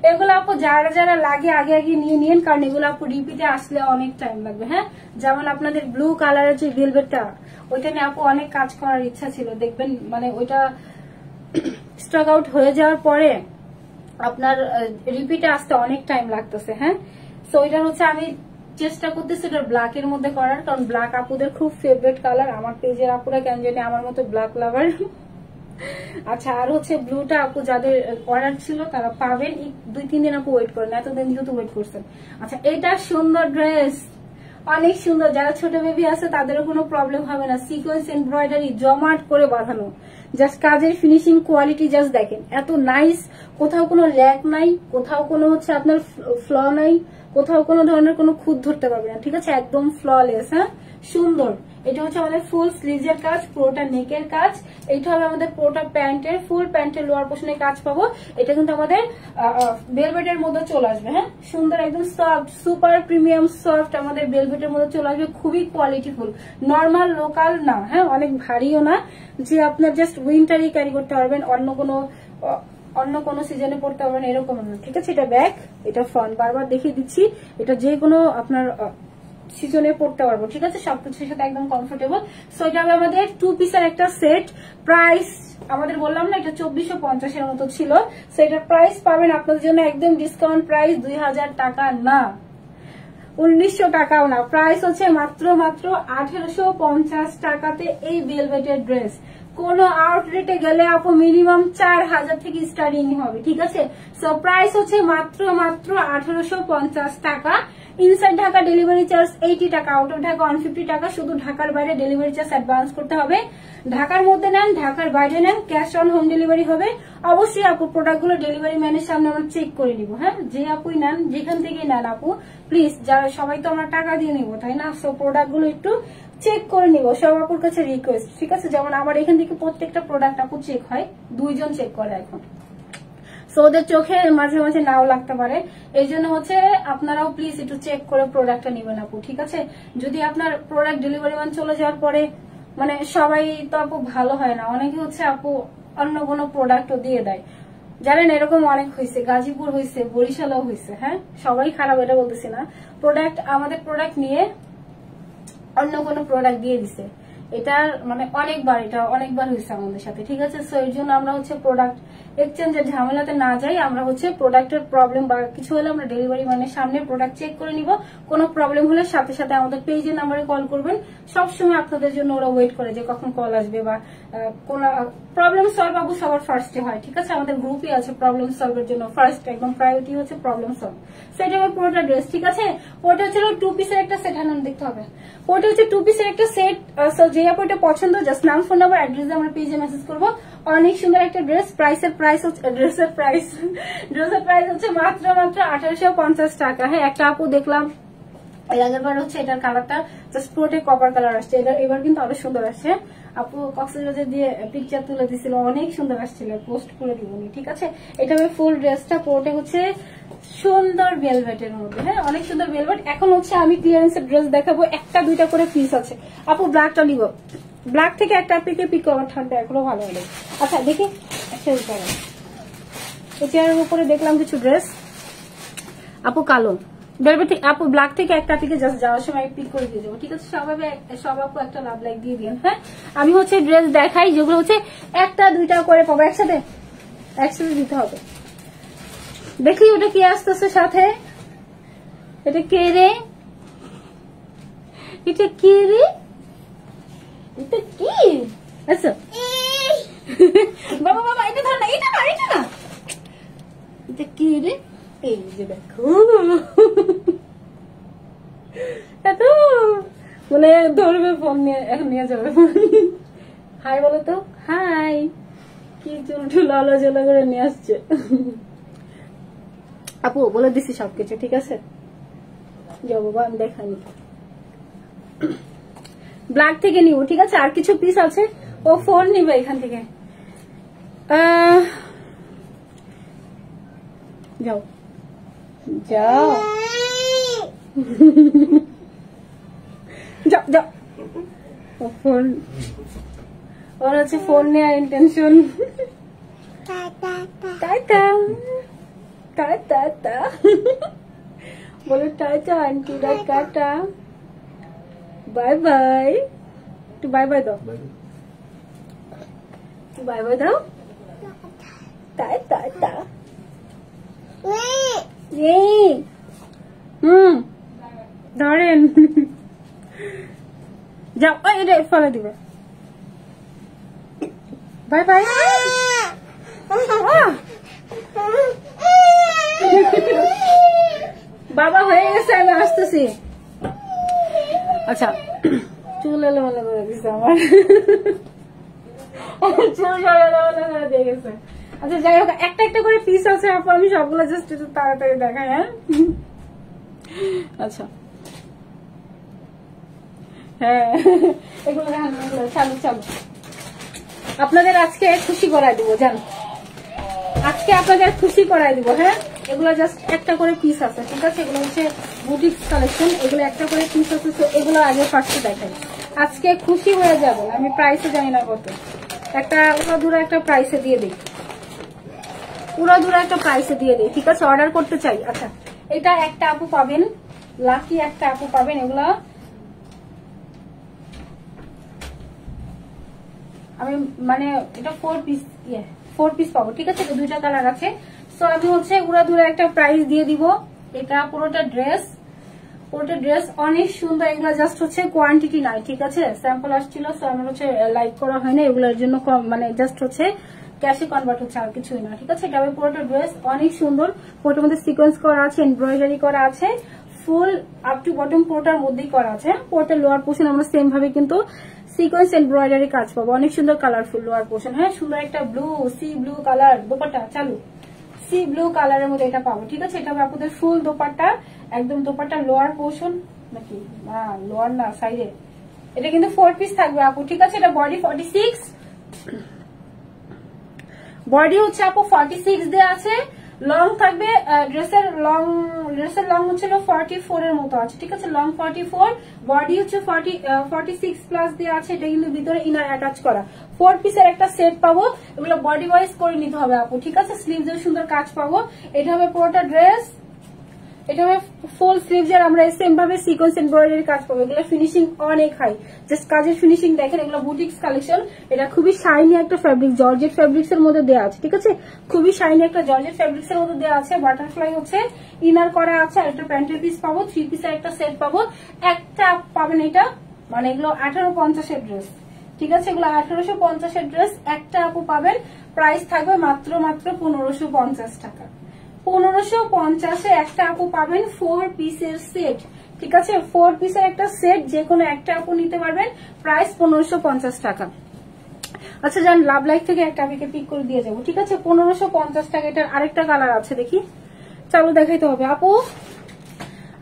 [SPEAKER 1] এগুলো আপু যারা যারা লাগে আগে আগে নিয়ে নিন, কারণ এগুলো আপু রিপিটে আসলে অনেক টাইম লাগবে। হ্যাঁ যেমন আপনাদের ব্লু কালারের যে ভেলভেটটা, ওইটা নিয়ে আপু অনেক কাজ করার ইচ্ছা ছিল, দেখবেন মানে ওইটা স্টক আউট হয়ে যাওয়ার পরে আপনার রিপিটে আসতে অনেক টাইম লাগতেছে। হ্যাঁ সো ওইটার হচ্ছে আমি চেষ্টা করতেছি এটা ব্ল্যাক এর মধ্যে করার, কারণ ব্ল্যাক আপুদের খুব ফেভারিট কালার। আমার পেজের আপুরা কেন জানি আমার মতো ব্ল্যাক লাভার। আচ্ছা আর হচ্ছে ব্লুটা আপু যাদের অর্ডার ছিল তারা পাবেন, 2-3 দিন আপু ওয়েট করেন, এতদিন যেহেতু ওয়েট করছেন। আচ্ছা এটা সুন্দর ড্রেস, অনেক সুন্দর, যারা ছোট বেবি আছে তাদেরও কোনো প্রবলেম হবে না। সিকোয়েন্স এমব্রয়ডারি জমাট করে বাঁধানো, জাস্ট কাজের ফিনিশিং কোয়ালিটি জাস্ট দেখেন, এত নাইস। কোথাও কোনো ল্যাক নাই, কোথাও কোনো হচ্ছে আপনার ফ্ল নাই, কোথাও কোনো ধরনের কোনো খুঁত ধরতে পারবে না, ঠিক আছে একদম ফ্ললেস। হ্যাঁ সুন্দর। এটা হচ্ছে আমাদের ফুল স্লিভের কাজ, পুরোটা নেকের কাজ। এইটা হবে আমাদের পুরোটা প্যান্টের, ফুল প্যান্টের লোয়ার পোর্শনে কাজ পাবো। এটা কিন্তু আমাদের ভেলভেটের মধ্যে চলে আসবে। হ্যাঁ সুন্দর একদম সফট, সুপার প্রিমিয়াম সফট আমাদের ভেলভেটের মধ্যে চলে আসবে, খুবই কোয়ালিটিফুল, নর্মাল লোকাল না, হ্যাঁ অনেক ভারীও না, যে আপনার জাস্ট উইন্টারই ক্যারি করতে পারবেন, অন্য কোনো সিজনে পড়তে পারবেন এরকম না, ঠিক আছে। এটা ব্যাক, এটা ফ্রন্ট, বারবার দেখিয়ে দিচ্ছি, এটা যে কোনো আপনার সিজনে পড়তে পারবো, ঠিক আছে সবকিছুর সাথে একদম কমফোর্টেবল। সো এটা হবে আমাদের 2 পিসের একটা সেট। প্রাইস আমাদের বললাম না এটা 2450 এর মতো ছিল, সো এটার প্রাইস পাবেন আপনাদের জন্য একদম ডিসকাউন্ট প্রাইস 2000 টাকা না, 1900 টাকাও না, প্রাইস হচ্ছে মাত্র 1850 টাকাতে এই ভেলভেটের ড্রেস। কোন আউটলেটে গেলে আপু মিনিমাম 4000 থেকে স্টার্টিং হবে, ঠিক আছে। সো প্রাইস হচ্ছে মাত্র 1850 টাকা। ইনসাইড ঢাকা ডেলিভারি চার্জ 80 টাকা, আউট অফ ঢাকা 150 টাকা। শুধু ঢাকার বাইরে ডেলিভারি চার্জ অ্যাডভান্স করতে হবে। ঢাকার মধ্যে নেন, ঢাকার বাইরে নেন, ক্যাশ অন হোম ডেলিভারি হবে। অবশ্যই আপু প্রোডাক্টগুলো ডেলিভারি ম্যানের সামনে আমরা চেক করে নিব, হ্যাঁ। যে আপুই নেন, যেখান থেকে নেন আপু প্লিজ, যারা সবাই তো আমরা টাকা দিয়ে নিবো, তাই না। সো প্রোডাক্টগুলো একটু চেক করে নিব, সব আপুর কাছে রিকোয়েস্ট, ঠিক আছে। যেমন আমার এখান থেকে প্রত্যেকটা প্রোডাক্ট আপু চেক হয়, 2 জন চেক করে এখন। সো ওদের চোখে মাঝে মাঝে নাও লাগতে পারে, এই জন্য হচ্ছে আপনারাও প্লিজ একটু চেক করে প্রোডাক্টটা নেবেন আপু, ঠিক আছে। যদি আপনার প্রোডাক্ট ডেলিভারি ম্যান চলে যাওয়ার পরে মানে সবাই তো আপু ভালো হয় না, অনেকে হচ্ছে আপু অন্য কোনো প্রোডাক্টও দিয়ে দেয়, জানেন এরকম অনেক হয়েছে, গাজীপুর হয়েছে, বরিশালও হয়েছে, হ্যাঁ। সবাই খারাপ এটা বলতেছি না, প্রোডাক্ট আমাদের প্রোডাক্ট নিয়ে অন্য কোনো প্রোডাক্ট দিয়ে দিছে, এটা মানে অনেকবার হয়েছে আমাদের সাথে, ঠিক আছে। সো এর জন্য আমরা হচ্ছে প্রোডাক্ট এক্সচেঞ্জের ঝামেলাতে না যাই, আমরা হচ্ছে প্রোডাক্টের প্রবলেম বা কিছু হলে আমরা ডেলিভারি ম্যানের সামনে প্রোডাক্ট চেক করে নিব। কোনো প্রবলেম হলে সাথে সাথে আমাদের পেজের নাম্বারে কল করবেন, সবসময় আপনাদের জন্য ওরা ওয়েট করে যে কখন কল আসবে বা কোন প্রবলেম সলভ আপু সবার ফার্স্টে হয়, ঠিক আছে। আমাদের গ্রুপই আছে প্রবলেম সলভের জন্য, ফার্স্ট একদম প্রায়োরিটি হচ্ছে প্রবলেম সলভ। সেটা হবে পুরোটা ড্রেস, ঠিক আছে। ওটা হচ্ছে 2 পিসের একটা সেট, হান দেখতে হবে। ওটা হচ্ছে 2 পিসের একটা সেট। যে আপু এটা পছন্দ, জাস্ট নাম, ফোন নাম্বার, অ্যাড্রেস আমরা পেজে মেসেজ করবো। অনেক সুন্দর একটা ড্রেস। ড্রেসের প্রাইস হচ্ছে মাত্র 1850 টাকা, হ্যাঁ। একটা আপু দেখলাম এর আগের বার হচ্ছে এটার কালারটা জাস্ট পুরোটাই কপার কালার আসছে, এবার কিন্তু আরো সুন্দর আসছে। আপু কক্সবাজার দিয়ে পিকচার তুলে দিছিল, অনেক সুন্দর আসছিল, পোস্ট করে দিবনি, ঠিক আছে। এটা ফুল ড্রেসটা পুরোটা হচ্ছে সুন্দর ভেলভেটের মধ্যে, হ্যাঁ, অনেক সুন্দর ভেলভেট। এখন হচ্ছে আমি ক্লিয়ারেন্সের ড্রেস দেখাবো, 1-2টা করে পিস আছে আপু। ব্ল্যাকটা নিব, ব্ল্যাক থেকে একটা পিকে পিক আমার ঠান্ডা এখনো ভালো হলো। আচ্ছা দেখি একটা এই চেয়ারের উপরে দেখলাম কিছু ড্রেস আপু, কালো ভেলভেট আপু, ব্ল্যাক থেকে একটা পিকে জাস্ট যাওয়ার সময় পিক করে দিয়ে যাবো, ঠিক আছে। সব আপু একটা লাভ লাইক দিয়ে দিন, হ্যাঁ। আমি হচ্ছে ড্রেস দেখাই যেগুলো হচ্ছে 1-2টা করে পাবো, একসাথে দিতে হবে। দেখি ওটা কি আসতেছে সাথে, এটা কে রে, এটা কি রে, এটা কি? আচ্ছা বাবা এটা ধর না, এটা না, এটা কি রে? এই যে দেখো, এত মানে ধরবে ফোন নিয়ে, এখন নিয়ে যাবে ফোন। হাই বলো তো, হাই। কি চুল আলো করে নিয়ে আসছে আপু, বলে দিছি সবকিছু, ঠিক আছে। যাও বাবা, আমি দেখানি। ব্ল্যাক থেকে নিব, ঠিক আছে। আর কিছু পিস আছে, ও ফোন নিবে এখান থেকে। যাও যাও যাও যাও, ও ফোন, ওর হচ্ছে ফোন নেওয়ার ইন্টেনশন। টাটা বলো, টাটা আন্টিরা, টাটা, বাই বাই। একটু বাই বাই দাও, বাই বাই দাও, টাটা। ধরেন, যাও, এটা ফেলে দিবে, বাই বাই। বাবা হয়ে গেছে, আমি আসতেছি। আচ্ছা চুল এলোমেলো করে দিচ্ছে আমার, চুল এলোমেলো করে দিয়ে গেছে। আচ্ছা যাই হোক, একটা করে পিস আছে আপু, আমি সবগুলো জাস্ট একটু তাড়াতাড়ি দেখাই, হ্যাঁ। আচ্ছা হ্যাঁ, এগুলো চালু। আপনাদের আজকে খুশি করাই দিব, জান, আজকে আপনাদের খুশি করাই দিব, হ্যাঁ। এগুলো জাস্ট একটা করে পিস আছে, ঠিক আছে। এগুলো হচ্ছে বুটিক্স কালেকশন, এগুলো একটা করে পিস আছে। এগুলো আগে ফার্স্টে দেখাই, আজকে খুশি হয়ে যাবো। আমি প্রাইসে জানি না কত, একটা উড়াধুরা একটা প্রাইসে দিয়ে দিই, ঠিক আছে। অর্ডার করতে চাই। আচ্ছা এটা একটা আপু পাবেন, লাকি একটা আপু পাবেন। এগুলা আমি মানে এটা 4 পিস পাবো, ঠিক আছে। 2টা কালার আছে। সো আমি হচ্ছে উড়াধুরা একটা প্রাইস দিয়ে দিব। এটা পুরোটা ড্রেস পুরোটা ড্রেস অনেক সুন্দর। এগুলো জাস্ট হচ্ছে কোয়ান্টিটি নাই, ঠিক আছে, স্যাম্পল আসছিল, সো আমার হচ্ছে লাইক করা হয় না, এগুলোর জন্য মানে জাস্ট হচ্ছে ক্যাশে কনভার্ট হচ্ছে, আর কিছুই না, ঠিক আছে। এটা পুরোটা ড্রেস অনেক সুন্দর, পুরোটার মধ্যে সিকোয়েন্স করা আছে, এমব্রয়ডারি করা আছে, ফুল আপ টু বটম পুরোটার মধ্যেই করা আছে। পুরোটা লোয়ার পোর্শন আমরা সেম ভাবে কিন্তু সিকোয়েন্স এমব্রয়ডারি কাজ পাবো, অনেক সুন্দর কালারফুল লোয়ার পোর্শন। হ্যাঁ, সুন্দর একটা blue, C blue colour dupatta, চালু সি ব্লু কালারের মধ্যে এটা পাবো, ঠিক আছে। এটা হবে আপনাদের ফুল দোপাট্টা, একদম দোপাট্টা লোয়ার পোর্শন নাকি লোয়ার না সাইডে, এটা কিন্তু 4 পিস থাকবে আপু, ঠিক আছে। এটা বডি 46, বডি হচ্ছে আপু 46 দেওয়া আছে, লং থাকবে ড্রেসের লং হচ্ছিল 44 এর মতো আছে, ঠিক আছে, লং 44, বডি হচ্ছে 46 প্লাস দেওয়া আছে। এটা কিন্তু ভিতরে ইনার অ্যাটাচ করা 4 পিসের একটা সেট পাবো, এগুলো বডি ওয়াইজ করে নিতে হবে আপু, ঠিক আছে। স্লিভস এর সুন্দর কাজ পাবো, এটা হবে পুরোটা ড্রেস, এটা হবে ফুল স্লিভস এর আমরা সেম ভাবে সিকোয়েন্স এমব্রয়ডারি কাজ পাবো। এগুলো ফিনিশিং অনেক হাই, জাস্ট কাজের ফিনিশিং দেখেন, এগুলো বুটিক্স কালেকশন। এটা খুবই শাইনি একটা ফ্যাব্রিক, জর্জেট ফ্যাব্রিক্স এর মধ্যে দেওয়া আছে, ঠিক আছে, খুবই শাইনি একটা জর্জেট ফ্যাব্রিক্স এর মধ্যে দেওয়া আছে। বাটারফ্লাই হচ্ছে ইনার করা আছে, আর একটা প্যান্টের পিস পাবো, 3 পিসের একটা সেট পাবো, একটা পাবেন এটা, মানে এগুলো 1850 এর ড্রেস, ঠিক আছে, এগুলো 1850 এর ড্রেস, একটা আপু পাবেন, প্রাইস থাকবে মাত্র 1550 টাকা। 1550 একটা আপু পাবেন 4 পিসের সেট, ঠিক আছে, 4 পিসের একটা সেট, যে কোনো একটা আপু নিতে পারবেন, প্রাইস 1550 টাকা। আচ্ছা যান, লাভ লাইফ থেকে একটা আপনাকে পিক করে দিয়ে যাবো, ঠিক আছে, 1550 টাকা। এটার আরেকটা কালার আছে, দেখি, চালু দেখাইতে হবে আপু।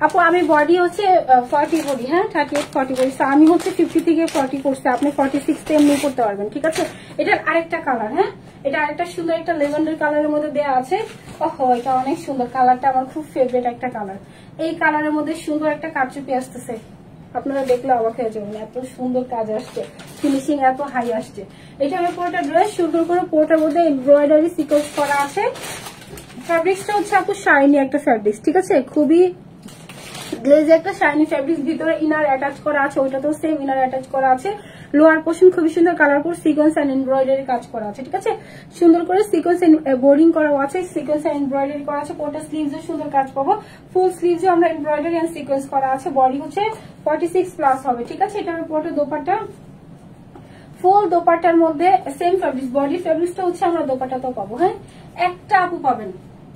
[SPEAKER 1] আপু আমি বডি হচ্ছে 40 বডি, হ্যাঁ 38 40 বডি, আমি হচ্ছে 50 থেকে 40 করছি, আপনি 46 তে এমনি করতে পারবেন, ঠিক আছে। এটার আরেকটা কালার, হ্যাঁ, এটা আরেকটা সুন্দর একটা লেভেন্ডার কালারের মধ্যে দেওয়া আছে। ওহো, এটা অনেক সুন্দর কালারটা, আমার খুব ফেভারিট একটা কালার। এই কালারের মধ্যে সুন্দর একটা কারচুপি আসতেছে, আপনারা দেখলে অবাক হয়ে যাবেন, এত সুন্দর কাজ আসছে, ফিনিশিং এত হাই আসছে। এটা আমি পুরোটা ড্রেস সুন্দর করে পুরোটার মধ্যে এমব্রয়ডারি সিকোয়েন্স করা আছে। ফ্যাব্রিক্সটা হচ্ছে আপু শাইনি একটা ফ্যাব্রিক্স, ঠিক আছে, খুবই গ্লেজ একটা শাইনি ফ্যাব্রিক্স, ভিতরে ইনার অ্যাটাচ করা আছে, ওইটাতেও সেম ইনার অ্যাটাচ করা আছে। লোয়ার পোর্শন খুবই সুন্দর কালারফুল সিকোয়েন্স এন্ড এমব্রয়ডারি কাজ করা আছে, ঠিক আছে, সুন্দর করে সিকোয়েন্স বোর্ডিং করা আছে, সিকোয়েন্স এন্ড এমব্রয়ডারি করা আছে। পুরোটা স্লিভসে সুন্দর কাজ পাবো, ফুল স্লিভসে আমরা এমব্রয়ডারি এন্ড সিকোয়েন্স করা আছে। বডি হচ্ছে 46 প্লাস হবে, ঠিক আছে। এটা পুরোটা দোপাট্টা, ফুল দোপাট্টার মধ্যে সেম ফ্যাব্রিক্স, বডি ফ্যাব্রিক্সটা হচ্ছে আমরা দোপাট্টাতেও পাবো। হ্যাঁ, একটা আপু পাবেন,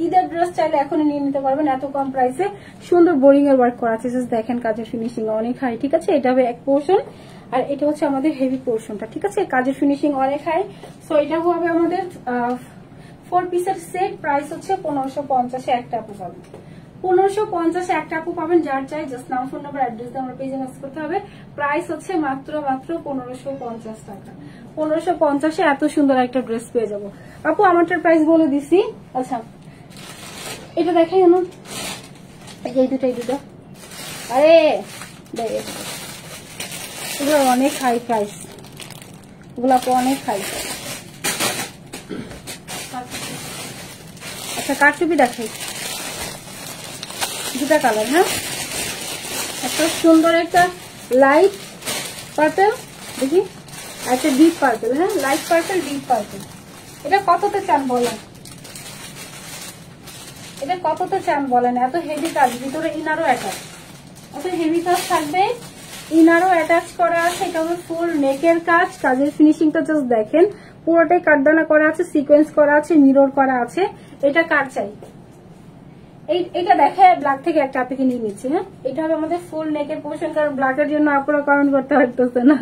[SPEAKER 1] ঈদের ড্রেস চাইলে এখনই নিয়ে নিতে পারবেন, এত কম প্রাইসে সুন্দর বোরিং এর ওয়ার্ক করা আছে, জাস্ট দেখেন কাজের ফিনিশিং অনেক হাই, ঠিক আছে। এটা হবে এক পোর্শন, আর এটা হচ্ছে আমাদের হেভি পোর্শনটা, ঠিক আছে, কাজের ফিনিশিং অনেক হাই। সো এটা হবে আমাদের 4 পিসের সেট, প্রাইস হচ্ছে 1550 একটা আপু পাবেন, 1550 একটা আপু পাবেন। যার চাই জাস্ট নাম, ফোন নাম্বার, অ্যাড্রেস দিয়ে আমরা পেজে মেসেজ করতে হবে। প্রাইস হচ্ছে মাত্র 1550 টাকা। 1550 এত সুন্দর একটা ড্রেস পেয়ে যাবো আপু। আমারটার প্রাইস বলে দিছি। আচ্ছা এটা দেখাই না, এই দুটো, আরে এগুলো অনেক হাই প্রাইস, এগুলো অনেক হাই। আচ্ছা কারচুপি দেখাই, দুটা কালার, হ্যাঁ, একটা সুন্দর একটা লাইট পার্পল, দেখি, একটা ডিপ পার্পল, হ্যাঁ, লাইট পার্পল ডিপ পার্পল। এটা কততে চান বলেন, এটা কততে চান বলেন? এত হেভি কাজ, ভিতরে ইনারও অ্যাটাচ, এত হেভি কাজ থাকবে, ইনারও অ্যাটাচ করা আছে। এটা হবে ফুল নেকের কাজ, কাজের ফিনিশিংটা জাস্ট দেখেন, পুরোটাই কাটদানা করা আছে, সিকোয়েন্স করা আছে, মিরর করা আছে। এটা কার চাই? এটা দেখে ব্ল্যাক থেকে একটা আপনাকে নিয়ে নিচ্ছে, হ্যাঁ, এটা হবে আমাদের ফুল নেকের পোর্শন, কারণ ব্ল্যাকের জন্য আপনারা কমেন্ট করতে পারতেছে না।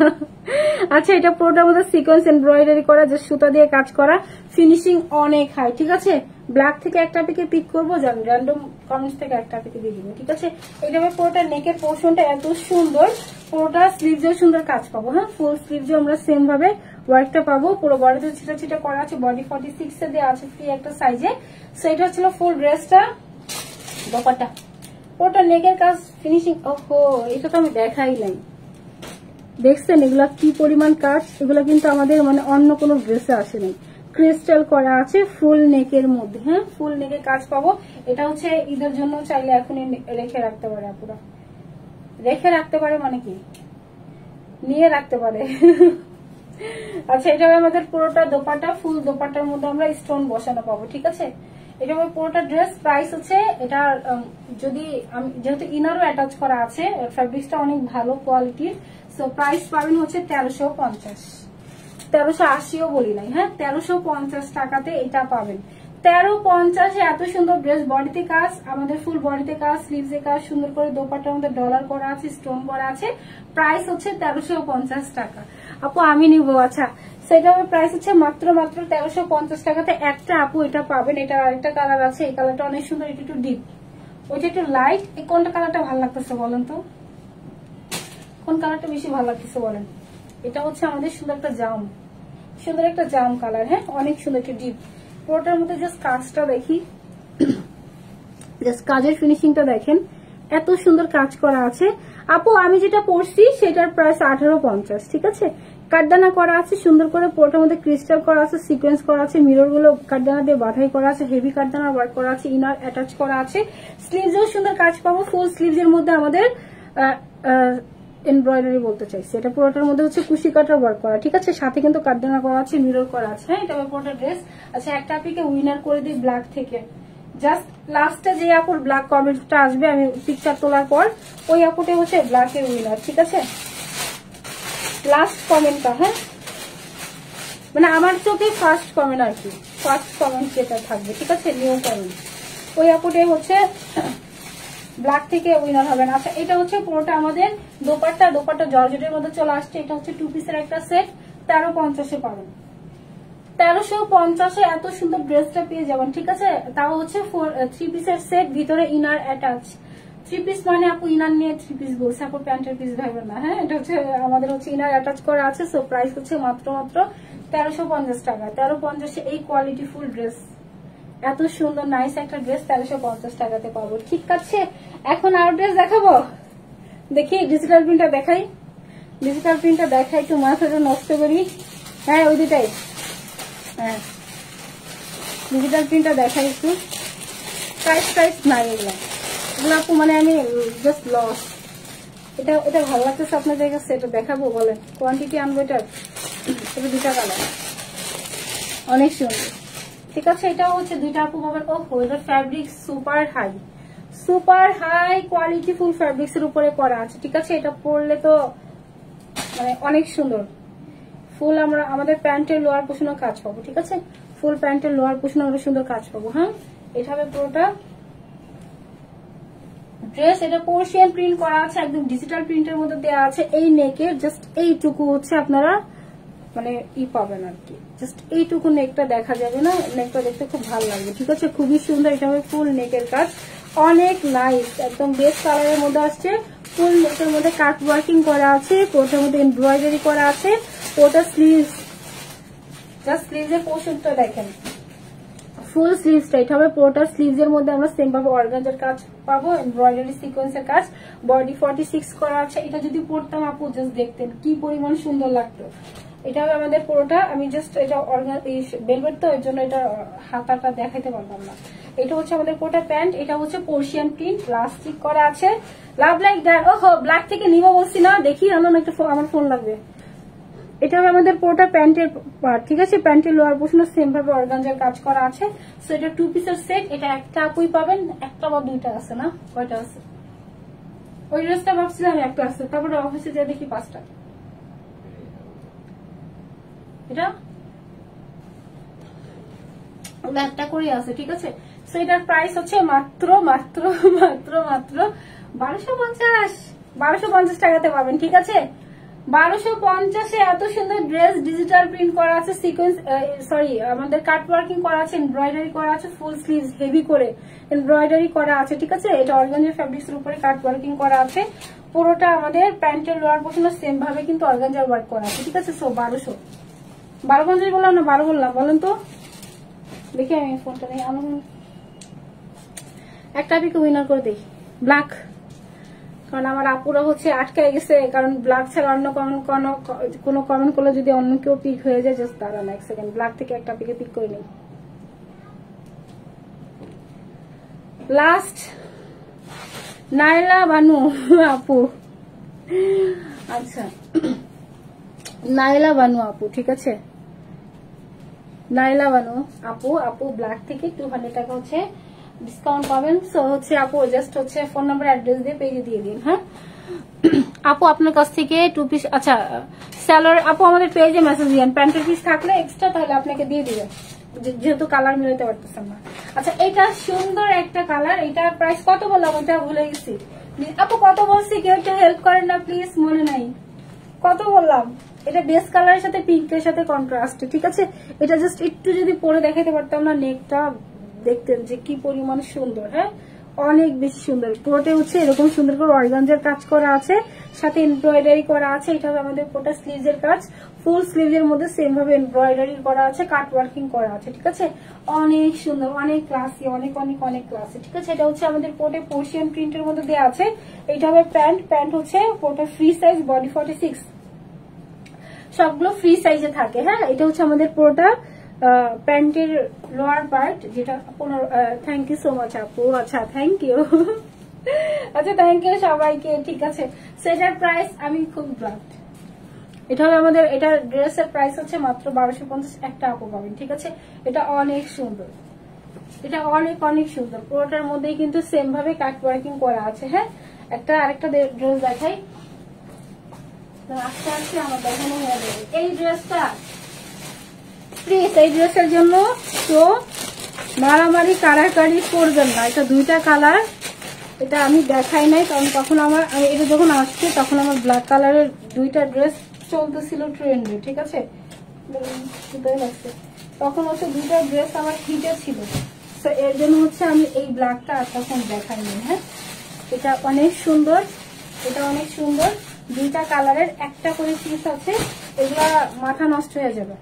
[SPEAKER 1] আচ্ছা এটা পুরোটা আমাদের সিকোয়েন্স এমব্রয়ডারি করা, যে সুতা দিয়ে কাজ করা, ফিনিশিং অনেক হাই, ঠিক আছে। ব্ল্যাক থেকে একটা আপনাকে পিক করবো, জান র্যান্ডম কমেন্টস থেকে একটা আপনাকে দিয়ে দিবো, ঠিক আছে। এটা হবে পুরোটা নেকের পোর্শনটা এত সুন্দর, পুরোটা স্লিভসেও সুন্দর কাজ পাবো, হ্যাঁ, ফুল স্লিভসে আমরা সেম ভাবে ওয়ার্কটা পাবো। পুরো বডিতে ছিটা ছিটা করা আছে, বডি 46 এ দেওয়া আছে ফ্রি একটা সাইজে। সো এটা হচ্ছিল ফুল ড্রেসটা, দোপাট্টা, পুরোটা নেকের কাজ ফিনিশিং। ওহো, এটা তো আমি দেখাই নাই, দেখছেন এগুলা কি পরিমাণ কাজ, এগুলা কিন্তু আমাদের মানে অন্য কোনো ড্রেসে আসে নাই, ক্রিস্টাল করা আছে ফুল নেকের মধ্যে, হ্যাঁ, ফুল নেকের কাজ পাবো। এটা হচ্ছে ঈদের জন্য চাইলে এখনই রেখে রাখতে পারে আপুরা, রেখে রাখতে পারে মানে কি, নিয়ে রাখতে পারে। আচ্ছা এটা আমাদের পুরোটা দোপাট্টা, ফুল দোপাট্টার মধ্যে আমরা স্টোন বসানো পাবো, ঠিক আছে। এটা পুরোটা ড্রেস প্রাইস হচ্ছে এটা যদি যেহেতু ইনারও অ্যাটাচ করা আছে, ফ্যাব্রিক্সটা অনেক ভালো কোয়ালিটির, সো প্রাইস পাবেন হচ্ছে 1350, 1380ও বলি নাই, হ্যাঁ 1350 টাকাতে এটা পাবেন। 1350 এত সুন্দর ড্রেস, বডিতে কাজ, আমাদের ফুল বডিতে কাজ, স্লিভসে কাজ, সুন্দর করে দোপাট্টার মধ্যে ডলার করা আছে, স্টোন করা আছে। প্রাইস হচ্ছে 1350 টাকা। আপু আমি নিবো, আচ্ছা সেটা প্রাইস হচ্ছে মাত্র 1350 টাকাতে একটা আপু এটা পাবেন। এটা আরেকটা কালার আছে, এই কালারটা অনেক সুন্দর, এটা একটু ডিপ, ওইটা একটু লাইট। এই কোনটা কালারটা ভালো লাগতেছে বলেন তো, কোন কালারটা বেশি ভালো লাগতেছে বলেন? এটা হচ্ছে আমাদের সুন্দর একটা জাম, সুন্দর একটা জাম কালার, হ্যাঁ অনেক সুন্দর একটা ডিপ। পুরোটার মধ্যে জাস্ট কাজটা দেখি, জাস্ট কাজের ফিনিশিংটা দেখেন, এত সুন্দর কাজ করা আছে। আপু আমি যেটা পরছি সেটার প্রাইস 1850, ঠিক আছে? কাটদানা করা আছে সুন্দর করে, পুরোটার মধ্যে ক্রিস্টাল করা আছে, সিকোয়েন্স করা আছে, মিরর গুলো কাটদানা দিয়ে বাঁধাই করা আছে, হেভি কাটদানা ওয়ার্ক করা আছে, ইনার অ্যাটাচ করা আছে, স্লিভসেও সুন্দর কাজ পাবো। ফুল স্লিভস এর মধ্যে আমাদের এমব্রয়ডারি বলতে চাইছি, এটা পুরোটার মধ্যে হচ্ছে কুশি কাটার ওয়ার্ক করা, ঠিক আছে? সাথে কিন্তু কাটদানা করা আছে, মিরর করা আছে, হ্যাঁ এটা পুরোটা ড্রেস। আচ্ছা একটা আপুকে উইনার করে দিই ব্ল্যাক থেকে, জাস্ট লাস্টে যে আপুর ব্ল্যাক কমেন্টটা আসবে আমি পিকচার তোলার পর, ওই আপুটা হচ্ছে ব্ল্যাকের উইনার, ঠিক আছে? লাস্ট কমেন্টটা, হ্যাঁ মানে আমার চোখে ফার্স্ট কমেন্ট আর কি, ফার্স্ট কমেন্ট যেটা থাকবে, ঠিক আছে? নিউ কমেন্ট, ওই আপুটাই হচ্ছে ব্ল্যাক থেকে উইনার হবেন। আচ্ছা এটা হচ্ছে পুরোটা আমাদের দোপাট্টা জর্জেটের মধ্যে চলে আসছে। এটা হচ্ছে 2 পিসের একটা সেট, 1350 পাবেন। 1350 এত সুন্দর ড্রেসটা পেয়ে যাবেন, ঠিক আছে? তাও হচ্ছে 3 পিসের সেট, ভিতরে ইনার অ্যাটাচ। 3 পিস মানে আপু ইনার নিয়ে 3 পিস বলছে, আপু প্যান্টের পিস ভাইবেন না, হ্যাঁ এটা হচ্ছে আমাদের হচ্ছে ইনার অ্যাটাচ করা আছে। সো প্রাইস হচ্ছে মাত্র 1350 টাকা। 1350 এই কোয়ালিটি ফুল ড্রেস, এত সুন্দর নাইস একটা ড্রেস 1350 টাকাতে পাবো, ঠিক আছে? এখন আর ড্রেস দেখাবো, দেখি ডিজিটাল প্রিন্টটা দেখাই, ডিজিটাল প্রিন্টটা দেখাই, একটু মাথাটা নষ্ট করি, হ্যাঁ ওই দুটাই, হ্যাঁ ডিজিটাল প্রিন্টটা দেখাই একটু। প্রাইস নাই এগুলো, এগুলো আপু মানে আমি জাস্ট লস। এটা ভালো লাগতেছে আপনাদের কাছে, এটা দেখাবো বলেন? কোয়ান্টিটি আনবো এটার, এটা 2টা কালার, অনেক সুন্দর, ঠিক আছে? এটাও হচ্ছে 2টা আপু পাবেন। ওহো এটা fabric super high quality full fabrics এর উপরে করা আছে, ঠিক আছে? এটা পরলে তো মানে অনেক সুন্দর। ফুল আমরা আমাদের প্যান্টের লোয়ার পোর্শনও কাজ পাবো, ঠিক আছে? ফুল প্যান্টের লোয়ার পোর্শনে আমরা সুন্দর কাজ পাবো, হ্যাঁ এটা হবে পুরোটা ড্রেস। এটা পোর্শিয়ান প্রিন্ট করা আছে, একদম ডিজিটাল প্রিন্টের মধ্যে দেওয়া আছে। এই নেকের জাস্ট এইটুকু হচ্ছে আপনারা মানে পাবেন আর কি, জাস্ট এইটুকু নেকটা দেখা যাবে না, নেকটা দেখতে খুব ভালো লাগবে, ঠিক আছে? খুবই সুন্দর, এটা হবে ফুল নেকের কাজ, অনেক নাইস, একদম বেস্ট কালারের মধ্যে আসছে। ফুল নেকের মধ্যে কাট ওয়ার্কিং করা আছে, ওটার মধ্যে এমব্রয়ডারি করা আছে, ওটা স্লিভস, জাস্ট স্লিভসের পোর্শনটা দেখেন, ফুল স্লিভসটা এটা হবে পুরোটা। স্লিভস এর মধ্যে আমরা সেম ভাবে অর্গানজার কাজ পাবো, এমব্রয়ডারি সিকোয়েন্সের কাজ, বডি 46 করা আছে। এটা যদি পরতাম আপু জাস্ট দেখতেন কি পরিমাণ সুন্দর লাগতো। এটা হবে আমাদের পুরোটা, আমি জাস্ট এটা বেলভেট তো এর জন্য এটা হাতাটা দেখাইতে পারলাম না। এটা হচ্ছে আমাদের পুরোটা প্যান্ট, এটা হচ্ছে পোর্শিয়ান প্রিন্ট, প্লাস্টিক করা আছে, লাভ লাইক দ্যাট। ওহো ব্ল্যাক থেকে নিবো বলছি না, দেখি আনো না, একটা আমার ফোন লাগবে। এটা হবে আমাদের পুরোটা প্যান্টের পার্ট, ঠিক আছে? প্যান্টের লোয়ার পোর্শনে সেম ভাবে অর্গানজার কাজ করা আছে। সো এটা 2 পিসের সেট, এটা একটা আপুই পাবেন, একটা বা 2টা আছে না, কয়টা আছে? ওই ড্রেসটা ভাবছিলাম একটা আছে, তারপরে অফিসে যা দেখি 5টা, এটা একটা করে আছে, ঠিক আছে? সো এটার প্রাইস হচ্ছে মাত্র 1250 টাকাতে পাবেন, ঠিক আছে? 1250 এত সুন্দর ড্রেস, ডিজিটাল প্রিন্ট করা আছে, সিকোয়েন্স সরি আমাদের কাট ওয়ার্কিং করা আছে, এমব্রয়ডারি করা আছে, ফুল স্লিভস হেভি করে এমব্রয়ডারি করা আছে, ঠিক আছে? এটা অর্গানজা ফ্যাব্রিক্স এর উপরে কাট ওয়ার্কিং করা আছে। পুরোটা আমাদের প্যান্টের লোয়ার পোর্শনে সেম ভাবে কিন্তু অর্গানজার ওয়ার্ক করা আছে, ঠিক আছে? সো 1250 বললাম না 12 বললাম, বলেন তো দেখি আমি ফোনটা নেই, আমার একটা পিকে উইনার করে দিই ব্ল্যাক, কারণ আমার আপুরা হচ্ছে আটকায় গেছে, কারণ ব্ল্যাক ছাড়া অন্য কোনো কমেন্ট করলে যদি অন্য কেউ পিক হয়ে যায়, জাস্ট দাঁড়ান 1 সেকেন্ড, ব্ল্যাক থেকে একটা পিকে পিক করে নিই। লাস্ট নাইলা বানু আপু, আচ্ছা নাইলা বানু আপু, ঠিক আছে? নাইলা বানু আপু, আপু ব্ল্যাক থেকে 200 টাকা হচ্ছে ডিসকাউন্ট পাবেন। সো হচ্ছে আপু জাস্ট হচ্ছে ফোন নাম্বার অ্যাড্রেস দিয়ে পেজে দিয়ে দিন। হ্যাঁ আপু আপনার কাছ থেকে 2 পিস, আচ্ছা স্যালার আপু আমাদের পেজে মেসেজ দিন, প্যান্টের পিস থাকলে এক্সট্রা তাহলে আপনাকে দিয়ে দিবে, যেহেতু কালার মিলাতে পারতেছেন না। আচ্ছা এটা সুন্দর একটা কালার, এটার প্রাইস কত বললাম ওটা ভুলে গেছি আপু, কত বলছি কেউ একটু হেল্প করেন না প্লিজ, মনে নাই কত বললাম। এটা বেস কালারের সাথে পিঙ্কের সাথে কন্ট্রাস্ট, ঠিক আছে। এটা জাস্ট একটু যদি পরে দেখাতে পারতাম না, নেকটা দেখতেন যে কি পরিমাণ সুন্দর। হ্যাঁ অনেক বেশি সুন্দর, পুরোটা হচ্ছে এরকম সুন্দর করে অর্গানজার কাজ করা আছে, সাথে এমব্রয়ডারি করা আছে। এটা হবে আমাদের পুরোটা স্লিভস এর কাজ, ফুল স্লিভস এর মধ্যে সেম ভাবে এমব্রয়ডারি করা আছে, কাট ওয়ার্কিং করা আছে, ঠিক আছে। অনেক সুন্দর, অনেক ক্লাসি, অনেক অনেক অনেক ক্লাসি, ঠিক আছে। এটা হচ্ছে আমাদের পোর্টে পোর্শিয়ান প্রিন্টের মধ্যে দেওয়া আছে। এটা হবে প্যান্ট, প্যান্ট হচ্ছে পোর্টে ফ্রি সাইজ, বডি 46, সবগুলো ফ্রি সাইজে থাকে। হ্যাঁ এটা হচ্ছে আমাদের পুরোটা প্যান্টের লোয়ার পার্ট, যেটা থ্যাংক ইউ সো মাচ আপু। আচ্ছা থ্যাংক ইউ, আচ্ছা থ্যাংক ইউ সবাইকে, ঠিক আছে। সেটার প্রাইস আমি খুব গ্লাড, এটা হবে আমাদের, এটা ড্রেসের প্রাইস হচ্ছে মাত্র 1250, একটা আপু পাবেন, ঠিক আছে। এটা অনেক সুন্দর, এটা অনেক অনেক সুন্দর, পুরোটার মধ্যেই কিন্তু সেম ভাবে কাট ওয়ার্কিং করা আছে। হ্যাঁ একটা আরেকটা ড্রেস দেখাই, আস্তে আস্তে আমার দেখানো হয়ে যাবে। এই ড্রেসটা প্লিজ, এই ড্রেসের জন্য তো মারামারি কারাকারি করবেন না, এটা দুইটা কালার, এটা আমি দেখাই নাই কারণ তখন আমার, এটা যখন আসছে তখন আমার ব্ল্যাক কালারের দুইটা ড্রেস চলতেছিল ট্রেন্ডে, ঠিক আছে। তখন হচ্ছে দুইটা ড্রেস আমার হিটে ছিল, তো এর জন্য হচ্ছে আমি এই ব্ল্যাকটা তখন দেখাইনি। হ্যাঁ এটা অনেক সুন্দর, এটা অনেক সুন্দর, দুইটা কালারের একটা করে পিস আছে, এগুলা মাথা নষ্ট হয়ে যাবে।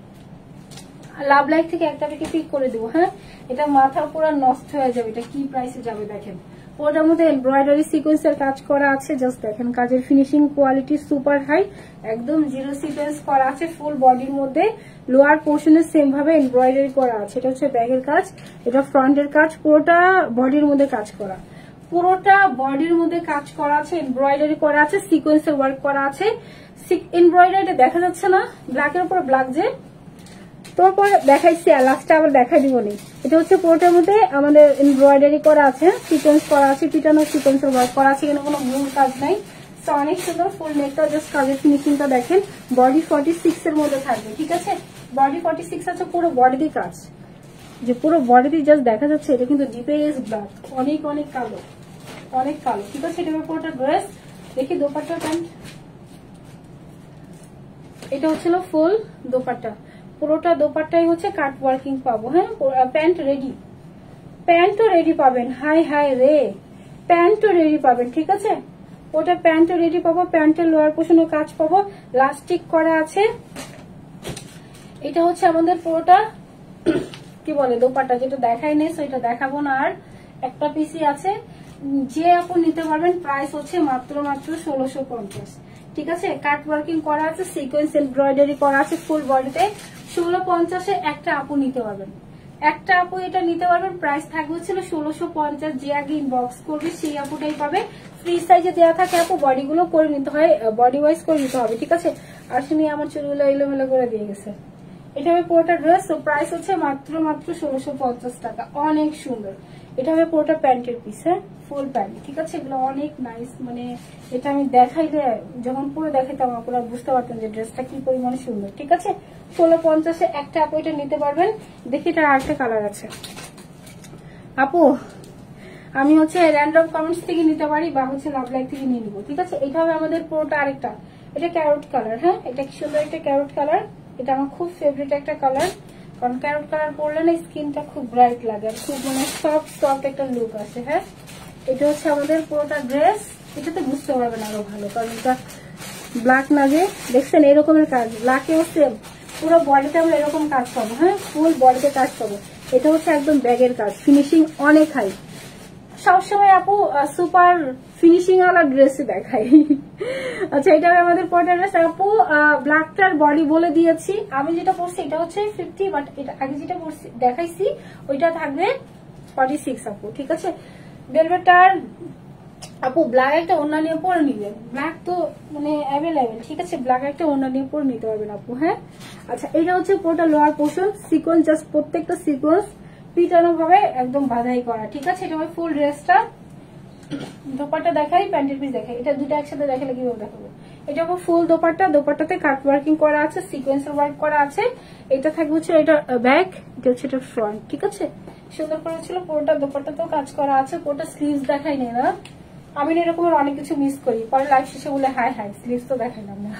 [SPEAKER 1] লাভ লাইফ থেকে একটা থেকে পিক করে দেবো। হ্যাঁ এটা মাথা পুরো নষ্ট হয়ে যাবে, এটা কি প্রাইসে যাবে দেখেন। ওটার মধ্যে এমব্রয়ডারি সিকোয়েন্সের কাজ করা আছে, জাস্ট দেখেন কাজের ফিনিশিং কোয়ালিটি সুপার হাই, একদম জিরো সিকোয়েন্স করা আছে। ফুল বডির মধ্যে লোয়ার পোর্শনে সেম ভাবে এমব্রয়ডারি করা আছে। এটা হচ্ছে ব্যাগের কাজ, এটা ফ্রন্টের কাজ, পুরোটা বডির মধ্যে কাজ করা, পুরোটা বডির মধ্যে কাজ করা আছে, এমব্রয়ডারি করা আছে, সিকোয়েন্সের ওয়ার্ক করা আছে। এমব্রয়ডারিটা দেখা যাচ্ছে না, ব্ল্যাকের উপর ব্ল্যাক যে তারপর দেখাইছি, লাস্টে আবার দেখাই দিব নি। এটা হচ্ছে পুরোটার মধ্যে আমাদের এমব্রয়ডারি করা আছে, সিকোয়েন্স করা আছে, পিটানো সিকোয়েন্সের ওয়ার্ক করা আছে, এখানে কোনো ভুল কাজ নাই। তো অনেক সুন্দর ফুল নেকটা, জাস্ট কাজের ফিনিশিংটা দেখেন। বডি 46 এর মধ্যে থাকবে, ঠিক আছে। বডি 46 আছে, পুরো বডিতে কাজ, যে পুরো বডিতে জাস্ট দেখা যাচ্ছে এটা কিন্তু ডিপেস ব্ল্যাক, অনেক অনেক কালো, অনেক কালো, ঠিক আছে। এটা পুরোটা ড্রেস দেখি। দোপাট্টা প্যান্ট, এটা হচ্ছিল ফুল দোপাট্টা, পুরোটা দোপাট্টাই হচ্ছে কাট ওয়ার্কিং পাবো। হ্যাঁ প্যান্ট রেডি, প্যান্টও রেডি পাবেন, হাই হাই রে, প্যান্টও রেডি পাবেন, ঠিক আছে। ওটা প্যান্টও রেডি পাবো, প্যান্টের লোয়ার পোর্শনে কাজ পাবো, লাস্টিক করা আছে। এটা হচ্ছে আমাদের পুরোটা কি বলে দোপাট্টা, যেটা দেখাই নেই সেটা দেখাবো না, আর একটা পিসি আছে। যে আপু নিতে পারবেন, প্রাইস হচ্ছে মাত্র 1650, ঠিক আছে। কাট ওয়ার্কিং করা আছে, সিকোয়েন্স এমব্রয়ডারি করা আছে ফুল বডিতে। 1650-এ একটা আপু নিতে পারবেন, একটা আপু এটা নিতে পারবেন। প্রাইস থাকবে হচ্ছিল 1650, যে আগে ইনবক্স করবে সেই আপুটাই পাবে। ফ্রি সাইজে দেওয়া থাকে আপু, বডিগুলো করে নিতে হয়, বডি ওয়াইজ করে নিতে হবে, ঠিক আছে। আর শুনি আমার চুলগুলো এলোমেলো করে দিয়ে গেছে। এটা হবে পুরোটা ড্রেস, তো প্রাইস হচ্ছে মাত্র 1650 টাকা, অনেক সুন্দর। এটা হবে পুরোটা প্যান্টের পিস, হ্যাঁ ফুল প্যান্ট, ঠিক আছে। এগুলো অনেক নাইস, মানে এটা আমি দেখাইলে যখন পুরো দেখাইতাম আপনারা বুঝতে পারতেন যে ড্রেসটা কি পরিমাণে সুন্দর, ঠিক আছে। 1650-এ একটা আপু এটা নিতে পারবেন। দেখি এটা আরেকটা কালার আছে আপু, আমি হচ্ছে র্যান্ডম কমেন্টস থেকে নিতে পারি বা হচ্ছে লাভ লাইক থেকে নিয়ে নিবো, ঠিক আছে। এটা হবে আমাদের পুরোটা আরেকটা, এটা ক্যারট কালার। হ্যাঁ এটা সুন্দর একটা ক্যারট কালার, এটা আমার খুব ফেভারিট একটা কালার, কারণ ক্যারট কালার পরলে না স্কিনটা খুব ব্রাইট লাগে, আর খুব মানে সফট সফট একটা লুক আসে। হ্যাঁ এটা হচ্ছে আমাদের পুরোটা ড্রেস, এটাতে বুঝতে পারবেন আরো ভালো, কারণ এটা ব্ল্যাক না, যে দেখছেন এরকমের কাজ, ব্ল্যাকেও সেম পুরো বডিতে আমরা এরকম কাজ পাবো। হ্যাঁ ফুল বডিতে কাজ পাবো। এটা হচ্ছে একদম ব্যাগের কাজ, ফিনিশিং অনেক হাই। সবসময় আপু সুপার ফিনিশিং ওয়ালা ড্রেস দেখাই। আচ্ছা এটা আমাদের পরের ড্রেস আপু, ব্ল্যাকটার বডি বলে দিয়েছি, আমি যেটা পরছি এটা হচ্ছে 50, বাট এটা আগে যেটা পরছি দেখাইছি ওইটা থাকবে 46 আপু, ঠিক আছে। ভেলভেটটার আপু ব্ল্যাক একটা ওড়না নিয়ে পরে নিবেন, ব্ল্যাক তো মানে অ্যাভেলেবেল, ঠিক আছে, ব্ল্যাক একটা ওড়না নিয়ে পরে নিতে পারবেন আপু। হ্যাঁ আচ্ছা, এটা হচ্ছে পুরোটা লোয়ার পোর্শন, সিকোয়েন্স জাস্ট প্রত্যেকটা সিকোয়েন্স পিটানো ভাবে একদম বাঁধাই করা, ঠিক আছে। এটা হবে ফুল ড্রেসটা। দোপাট্টা দেখাই, প্যান্টের পিস দেখাই, এটা দুটো একসাথে দেখালে কিভাবে দেখাবো। এটা হবে ফুল দোপাট্টা, দোপাট্টাতে কাট ওয়ার্কিং করা আছে, সিকোয়েন্সের ওয়ার্ক করা আছে। এটা থাকবে হচ্ছে এটা ব্যাক, এটা হচ্ছে এটা ফ্রন্ট, ঠিক আছে, সুন্দর করে ছিল। পুরোটা দোপাট্টাতেও কাজ করা আছে, পুরোটা স্লিভস দেখাই নেই না, আমি এরকমের অনেক কিছু মিস করি, পরে লাইভ শেষে বলে হাই হাই স্লিভস তো দেখাইলাম না।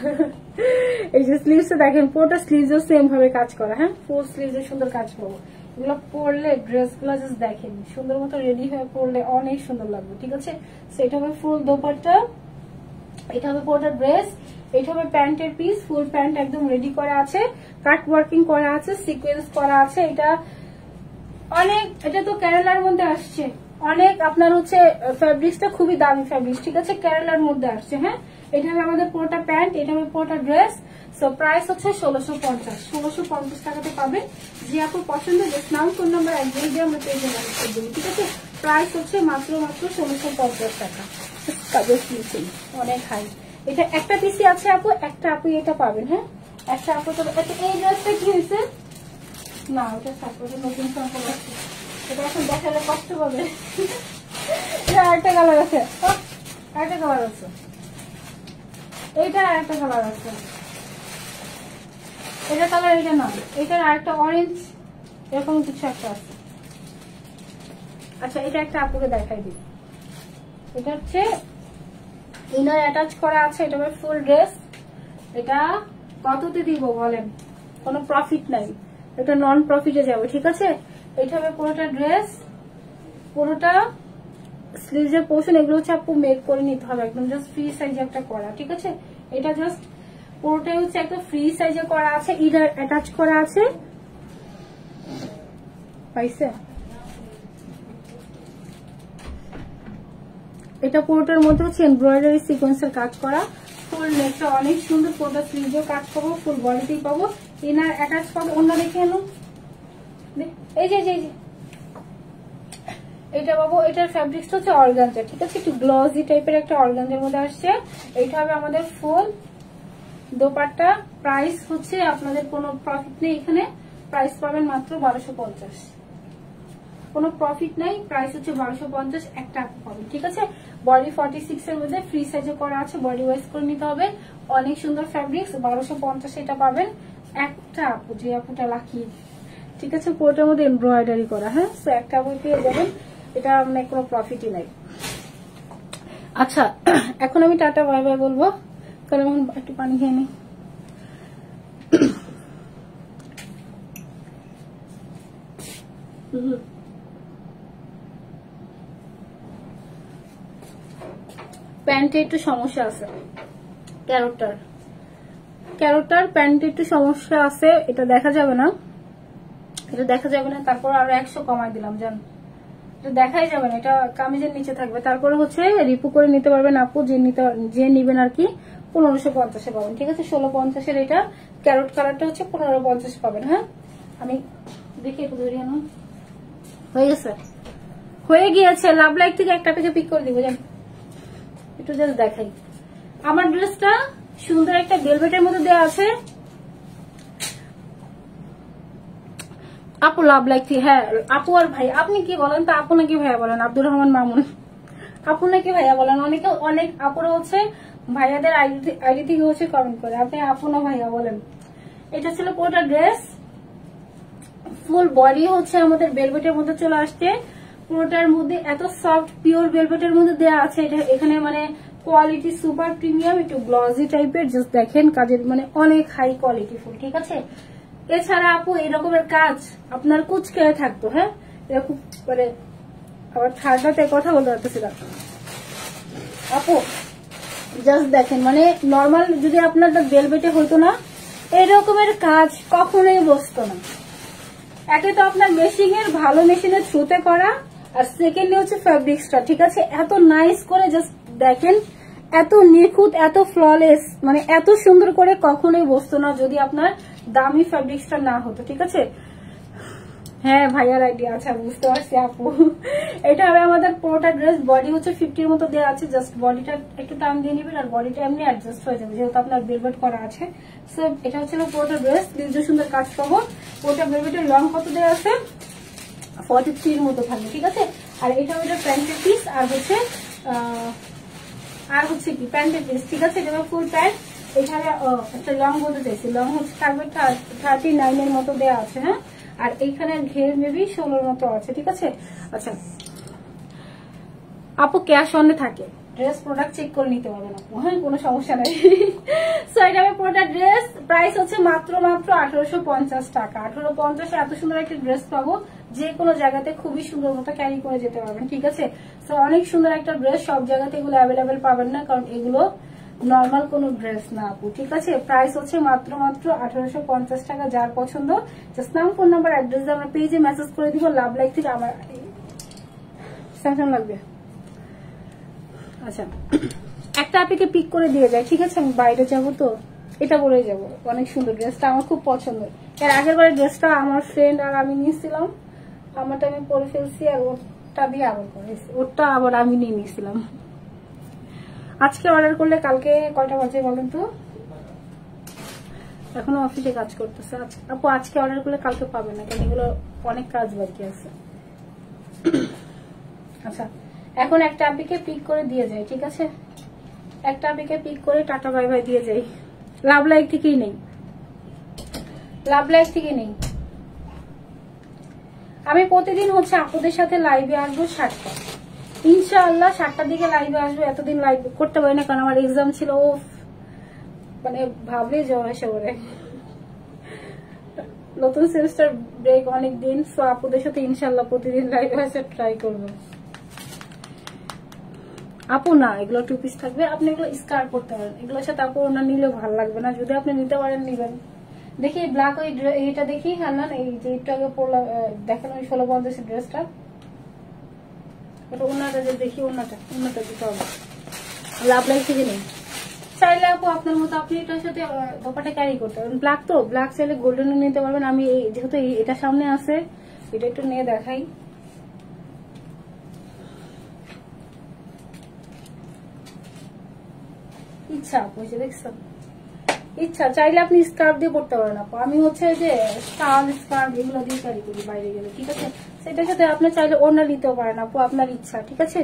[SPEAKER 1] এই যে স্লিভস দেখেন, পুরোটা স্লিভসও সেম ভাবে কাজ করা, হ্যাঁ ফুল স্লিভসে সুন্দর কাজ পাবো। এগুলো পরলে ড্রেস গুলো জাস্ট দেখেন সুন্দর মতো রেডি হয়ে পরলে অনেক সুন্দর লাগবে, ঠিক আছে। সেটা হবে ফুল দোপাট্টা, এটা হবে পুরোটা ড্রেস, এটা হবে প্যান্টের পিস, ফুল প্যান্ট একদম রেডি করা আছে, কাট ওয়ার্কিং করা আছে, সিকোয়েন্স করা আছে। এটা অনেক, এটা তো কেরালার মধ্যে আসছে, অনেক আপনার হচ্ছে ফ্যাব্রিক্সটা খুবই দামি ফ্যাব্রিক্স, ঠিক আছে, কেরালার মধ্যে আসছে। হ্যাঁ এটা হবে আমাদের পুরোটা প্যান্ট, এটা হবে পুরোটা ড্রেস। সো প্রাইস হচ্ছে 1650 টাকাতে পাবেন। যে আপনার পছন্দ জাস্ট নাম ফোন নাম্বার অ্যাড্রেস দিয়ে আমরা পেয়ে যাবেন, ঠিক আছে। প্রাইস হচ্ছে মাত্র 1650 টাকা। অনেক হাই। এটা একটা পিসি আছে আপু, একটা আপু এটা পাবেন। হ্যাঁ একটা আপু তো এই ড্রেসটা কি হয়েছে না, ওটা থাকবে, নতুন সংখ্যা আছে, এটা এখন দেখালে কষ্ট পাবে। আরেকটা কালার আছে, আরেকটা কালার আছে, এইটার আরেকটা কালার আছে, এটা কালার এটা না, এটার আরেকটা অরেঞ্জ এরকম কিছু একটা আছে। আচ্ছা এটা একটা আপুকে দেখাই দিই, এটা হচ্ছে ইনার অ্যাটাচ করা আছে, এটা হবে ফুল ড্রেস। এটা কততে দিব বলেন, কোনো প্রফিট নাই, এটা নন প্রফিটে যাবে, ঠিক আছে। এটা হবে পুরোটা ড্রেস, পুরোটা স্লিভসের পোর্শন, এগুলো হচ্ছে আপু মেক করে নিতে হবে একদম জাস্ট ফ্রি সাইজে একটা করা, ঠিক আছে। এটা জাস্ট পুরোটাই হচ্ছে একটা ফ্রি সাইজে করা আছে, ইনার অ্যাটাচ করা আছে, পাইছে। এটা পুরোটার মধ্যে হচ্ছে এমব্রয়ডারি সিকোয়েন্সের কাজ করা, ফুল নেকটা অনেক সুন্দর, পুরোটা স্লিভেও কাজ পাবো, ফুল বডিতেই পাবো, ইনার অ্যাটাচ পাবো। অন্য দেখে এলো, এই যে এটা পাবো। এটার ফ্যাব্রিক্সটা হচ্ছে অর্গানজা, ঠিক আছে, একটু গ্লসি টাইপের একটা অর্গানজার মধ্যে আসছে। এইটা হবে আমাদের ফুল দোপাট্টা। প্রাইস হচ্ছে আপনাদের কোনো প্রফিট নেই এখানে, প্রাইস পাবেন মাত্র 1250, কোনো প্রফিট নেই, প্রাইস হচ্ছে 1250 একটা আপু পাবেন, ঠিক আছে। বডি 46 এর মধ্যে ফ্রি সাইজে করা আছে, বডি ওয়াইজ করে নিতে হবে, অনেক সুন্দর ফ্যাব্রিক্স, 1250 এটা পাবেন একটা আপু, যে আপুটা লাকি, ঠিক আছে। পুরোটার মধ্যে এমব্রয়ডারি করা, হ্যাঁ তো একটা আপু পেয়ে যাবেন, এটা মানে কোনো প্রফিটই নাই। আচ্ছা এখন আমি টাটা বাই বাই বলবো, কারণ এখন একটু পানি খেয়ে নিই। প্যান্টে একটু সমস্যা আছে, ক্যারোটার প্যান্টে একটু সমস্যা আছে, এটা দেখা যাবে না, এটা দেখা যাবে না, তারপর আরো 100 কমাই দিলাম জান, এটা দেখাই যাবে না, এটা কামিজের নিচে থাকবে। তারপরে হচ্ছে রিপু করে নিতে পারবেন আপু, যে নিবেন আর কি 1550 পাবেন, ঠিক আছে। 1650 এটা ক্যারোট কালারটা হচ্ছে 1550 পাবেন। হ্যাঁ আমি দেখি একটু ধরিয়ে আনো, হয়ে গেছে, হয়ে গিয়েছে। লাভ লাইক থেকে একটা পেজে পিক করে দিব জান, একটু জাস্ট দেখাই। আমার ড্রেসটা সুন্দর একটা ভেলভেটের মধ্যে দেওয়া আছে আপু, লাভ লাইক থেকে। হ্যাঁ আপু আর ভাই, আপনি কি বলেন তা, আপু নাকি ভাইয়া বলেন, আব্দুর রহমান মামুন, আপু নাকি ভাইয়া বলেন, অনেকে অনেক আপুরা হচ্ছে ভাইয়াদের আইডি থেকে হচ্ছে কমেন্ট করে, আপনি আপু না ভাইয়া বলেন। এটা ছিল পুরোটা ড্রেস, ফুল বডি হচ্ছে আমাদের ভেলভেটের মধ্যে চলে আসছে, পুরোটার মধ্যে এত সফট পিওর ভেলভেটের মধ্যে দেওয়া আছে। এটা এখানে মানে কোয়ালিটি সুপার প্রিমিয়াম, একটু গ্লসি টাইপের, জাস্ট দেখেন কাজের মানে অনেক হাই কোয়ালিটি ফুল, ঠিক আছে। এছাড়া আপু এরকমের কাজ আপনার কুচকে থাকতো, হ্যাঁ এরকম মানে, আবার ঠান্ডাতে কথা বলতে পারতেছিলাম আপু, জাস্ট দেখেন মানে নর্মাল যদি আপনার ভেলভেটে হইতো না, এরকমের কাজ কখনোই বসতো না। একে তো আপনার মেশিং এর ভালো মেশিনের থ্রুতে করা, আর সেকেন্ডলি হচ্ছে ফ্যাব্রিক্সটা, ঠিক আছে, এত নাইস করে জাস্ট দেখেন, এত নিখুঁত, এত ফ্ললেস, মানে এত সুন্দর করে কখনোই বসতো না যদি আপনার দামি ফ্যাব্রিক্সটা না হতো, ঠিক আছে। হ্যাঁ ভাইয়ার আইডিয়া, আচ্ছা বুঝতে পারছি আপু। এটা হবে আমাদের পুরোটা ড্রেস, বডি হচ্ছে 50 মতো দেওয়া আছে, জাস্ট বডিটা একটু টান দিয়ে নেবেন আর বডিটা এমনি অ্যাডজাস্ট হয়ে যাবে যেহেতু আপনার ভেলভেট করা আছে। সো এটা হচ্ছে পুরোটা ড্রেস, দীর্ঘ সুন্দর কাজ পাবো। পুরোটা ভেলভেটের লং কত দেওয়া আছে 43 মতো থাকবে, ঠিক আছে। আর এটা হচ্ছে প্যান্টের পিস আর হচ্ছে কি প্যান্টের পিস, ঠিক আছে। এটা ফুল প্যান্ট, এখানে একটা লং বলতে চাইছি, লং হচ্ছে থাকবে 39 এর মতো দেওয়া আছে, হ্যাঁ। আর এইখানে ঘের মেবি 16 মতো আছে, ঠিক আছে। আচ্ছা আপু ক্যাশ অনে থাকে, ড্রেস প্রোডাক্ট চেক করে নিতে পারবেন আপু, হ্যাঁ কোনো সমস্যা নাই। সো এটা আমি পুরোটা ড্রেস প্রাইস হচ্ছে মাত্র 1850 টাকা। 1850 এত সুন্দর একটা ড্রেস পাবো, যে কোনো জায়গাতে খুবই সুন্দর মতো ক্যারি করে যেতে পারবেন, ঠিক আছে। সো অনেক সুন্দর একটা ড্রেস, সব জায়গাতে এগুলো অ্যাভেলেবেল পাবেন না, কারণ এগুলো নর্মাল কোনো ড্রেস না আপু, ঠিক আছে। প্রাইস হচ্ছে মাত্র 1850 টাকা। যার পছন্দ জাস্ট নাম, ফোন নাম্বার, অ্যাড্রেস আমরা পেজে মেসেজ করে দিব। লাভ লাইক থেকে আমার স্যামসাং লাগবে। আচ্ছা একটা আপনাকে পিক করে দিয়ে যায়, ঠিক আছে। আমি বাইরে যাবো তো এটা পরে যাবো, অনেক সুন্দর ড্রেসটা, আমার খুব পছন্দ। এর আগের বারে ড্রেসটা আমার ফ্রেন্ড আর আমি নিয়েছিলাম, আমারটা আমি পরে ফেলছি আর ওরটা দিয়ে আবার করেছি, ওরটা আবার আমি নিয়ে নিয়েছিলাম। আজকে অর্ডার করলে কালকে কয়টা বাজে বলেন তো? এখনো অফিসে কাজ করতেছে। আপু আজকে অর্ডার করলে কালকে পাবে না, কারণ এগুলো অনেক কাজ বাকি আছে। আচ্ছা এখন একটা আপিকে পিক করে দিয়ে যাই, ঠিক আছে। একটা আপিকে পিক করে টাটা বাই বাই দিয়ে যাই। লাভ লাইক থেকেই নেই, লাভ লাইক থেকে নেই। আমি প্রতিদিন হচ্ছে আপুদের সাথে লাইভে আসবো 7টা, ইনশাআল্লাহ 7টার দিকে লাইভে আসবো। এতদিন লাইভ করতে পারি না কারণ আমার এক্সাম ছিল, মানে ভাবলেই জ্বর এসে পড়ে। নতুন সেমিস্টার ব্রেক অনেক দিন, সো আপুদের সাথে ইনশাআল্লাহ প্রতিদিন লাইভে আসে ট্রাই করবো। আপু না এগুলো 2 পিস থাকবে, আপনি এগুলো স্কার্ট করতে পারেন, এগুলোর সাথে আপু ওনা নিলেও ভালো লাগবে না, যদি আপনি নিতে পারেন নিবেন। দেখি ব্ল্যাক ওই এইটা দেখি, হ্যাঁ না এই যে একটু আগে পড়লাম দেখেন ওই 1650 ড্রেসটা, ওটা ওনাটা যে দেখি, ওনাটা দিতে হবে। লাভ লাইক থেকে নেই, চাইলে আপু আপনার মতো আপনি এটার সাথে দোপাটা ক্যারি করতে পারবেন। ব্ল্যাক তো ব্ল্যাক চাইলে গোল্ডেন নিতে পারবেন। আমি যেহেতু এটা সামনে আছে এটা একটু নিয়ে দেখাই। ইচ্ছা আপু দেখছেন, ইচ্ছা চাইলে আপনি স্কার্ফ দিয়ে পড়তে পারেন আপু। আমি হচ্ছে যে শাল স্কার্ফ এগুলো দিয়ে ক্যারি করি বাইরে গেলে, ঠিক আছে। সেটার সাথে আপনি চাইলে ওড়না নিতেও পারেন আপু, আপনার ইচ্ছা, ঠিক আছে।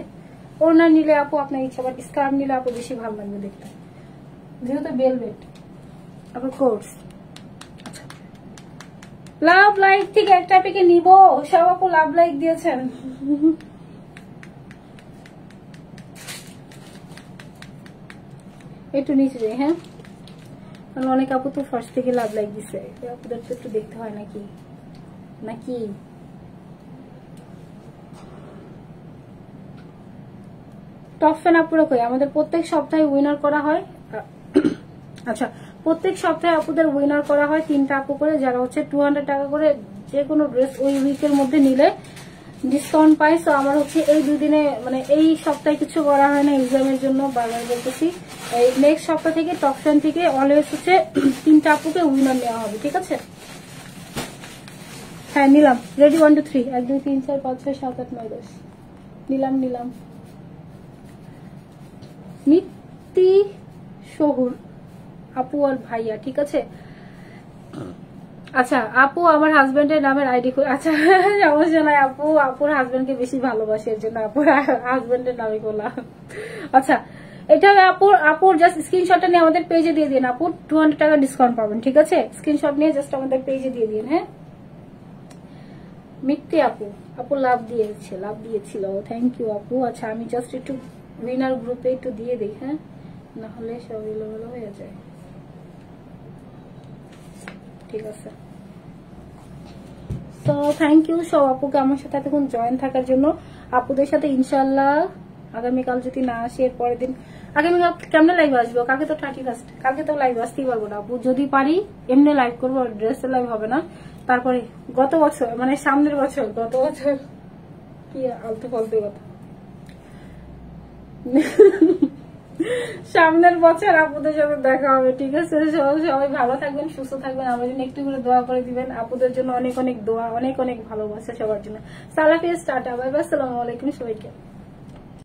[SPEAKER 1] ওড়না নিলে আপু আপনার ইচ্ছা, বাট স্কার্ফ নিলে আপু বেশি ভালো লাগবে দেখতে, যেহেতু ভেলভেট আপু কোর্স। আচ্ছা লাভ লাইক থেকে একটা পেকে নিব, সব আপু লাভ লাইক দিয়েছেন। একটু নিচে যাই, হ্যাঁ, কারণ অনেক আপু তো ফার্স্ট থেকে লাভ লাইক দিছে, আপুদের তো একটু দেখতে হয় নাকি নাকি। টপ ফ্যান আপুরা কই? আমাদের প্রত্যেক সপ্তাহে উইনার করা হয়। আচ্ছা প্রত্যেক সপ্তাহে আপুদের উইনার করা হয় 3টা আপু করে, যারা হচ্ছে 200 টাকা করে যে কোনো ড্রেস ওই উইকের মধ্যে নিলে ডিসকাউন্ট পাই। তো আমার হচ্ছে এই 2 দিনে মানে এই সপ্তাহে কিছু করা হয় না এক্সামের জন্য, বারবার বলতেছি। এই নেক্সট সপ্তাহ থেকে টপ ফ্যান থেকে অলওয়েজ হচ্ছে 3টা আপুকে উইনার নেওয়া হবে, ঠিক আছে। হ্যাঁ নিলাম, রেডি 1 2 3 1 2 3 4 5 6 7 8 9 10 নিলাম। নিত্যি শহুর আপু আর ভাইয়া, ঠিক আছে। আচ্ছা আপু আমার হাজবেন্ডের নামের আইডি, আচ্ছা সমস্যা নাই আপু, আপুর হাজবেন্ডকে বেশি ভালোবাসে এর জন্য আপুর হাজবেন্ডের নামে বলা। আচ্ছা এটা আপুর জাস্ট স্ক্রিনশটটা নিয়ে আমাদের পেজে দিয়ে দিন আপু, 200 টাকা ডিসকাউন্ট পাবেন, ঠিক আছে। স্ক্রিনশট নিয়ে জাস্ট আমাদের পেজে দিয়ে দিন, হ্যাঁ। মিত্তি আপু লাভ দিয়েছিল, থ্যাংক ইউ আপু। আচ্ছা আমি জাস্ট একটু উইনার গ্রুপে একটু দিয়ে দিই, হ্যাঁ, না হলে সব এলোমেলো হয়ে যায়, ঠিক আছে। তো থ্যাংক ইউ সব আপুকে আমার সাথে এতক্ষণ জয়েন থাকার জন্য। আপুদের সাথে ইনশাল্লাহ আগামীকাল যদি না আসি এর পরের দিন, আগামীকাল কেমনে লাইভ আসবো? কালকে তো 31, কালকে তো লাইভ আসতেই পারবো না আপু। যদি পারি এমনি লাইভ করবো, ড্রেসের লাইভ হবে না। তারপরে গত বছর মানে সামনের বছর, গত বছর কি আলতু ফালতু কথা। সামনের বছর আপুদের সাথে দেখা হবে, ঠিক আছে? সবাই ভালো থাকবেন, সুস্থ থাকবেন, আমার জন্য একটু করে দোয়া করে দিবেন। আপুদের জন্য অনেক অনেক দোয়া, অনেক অনেক ভালোবাসা সবার জন্য। সালাফিয়া, টাটা, বাই বাই, আসসালামু আলাইকুম সবাইকে।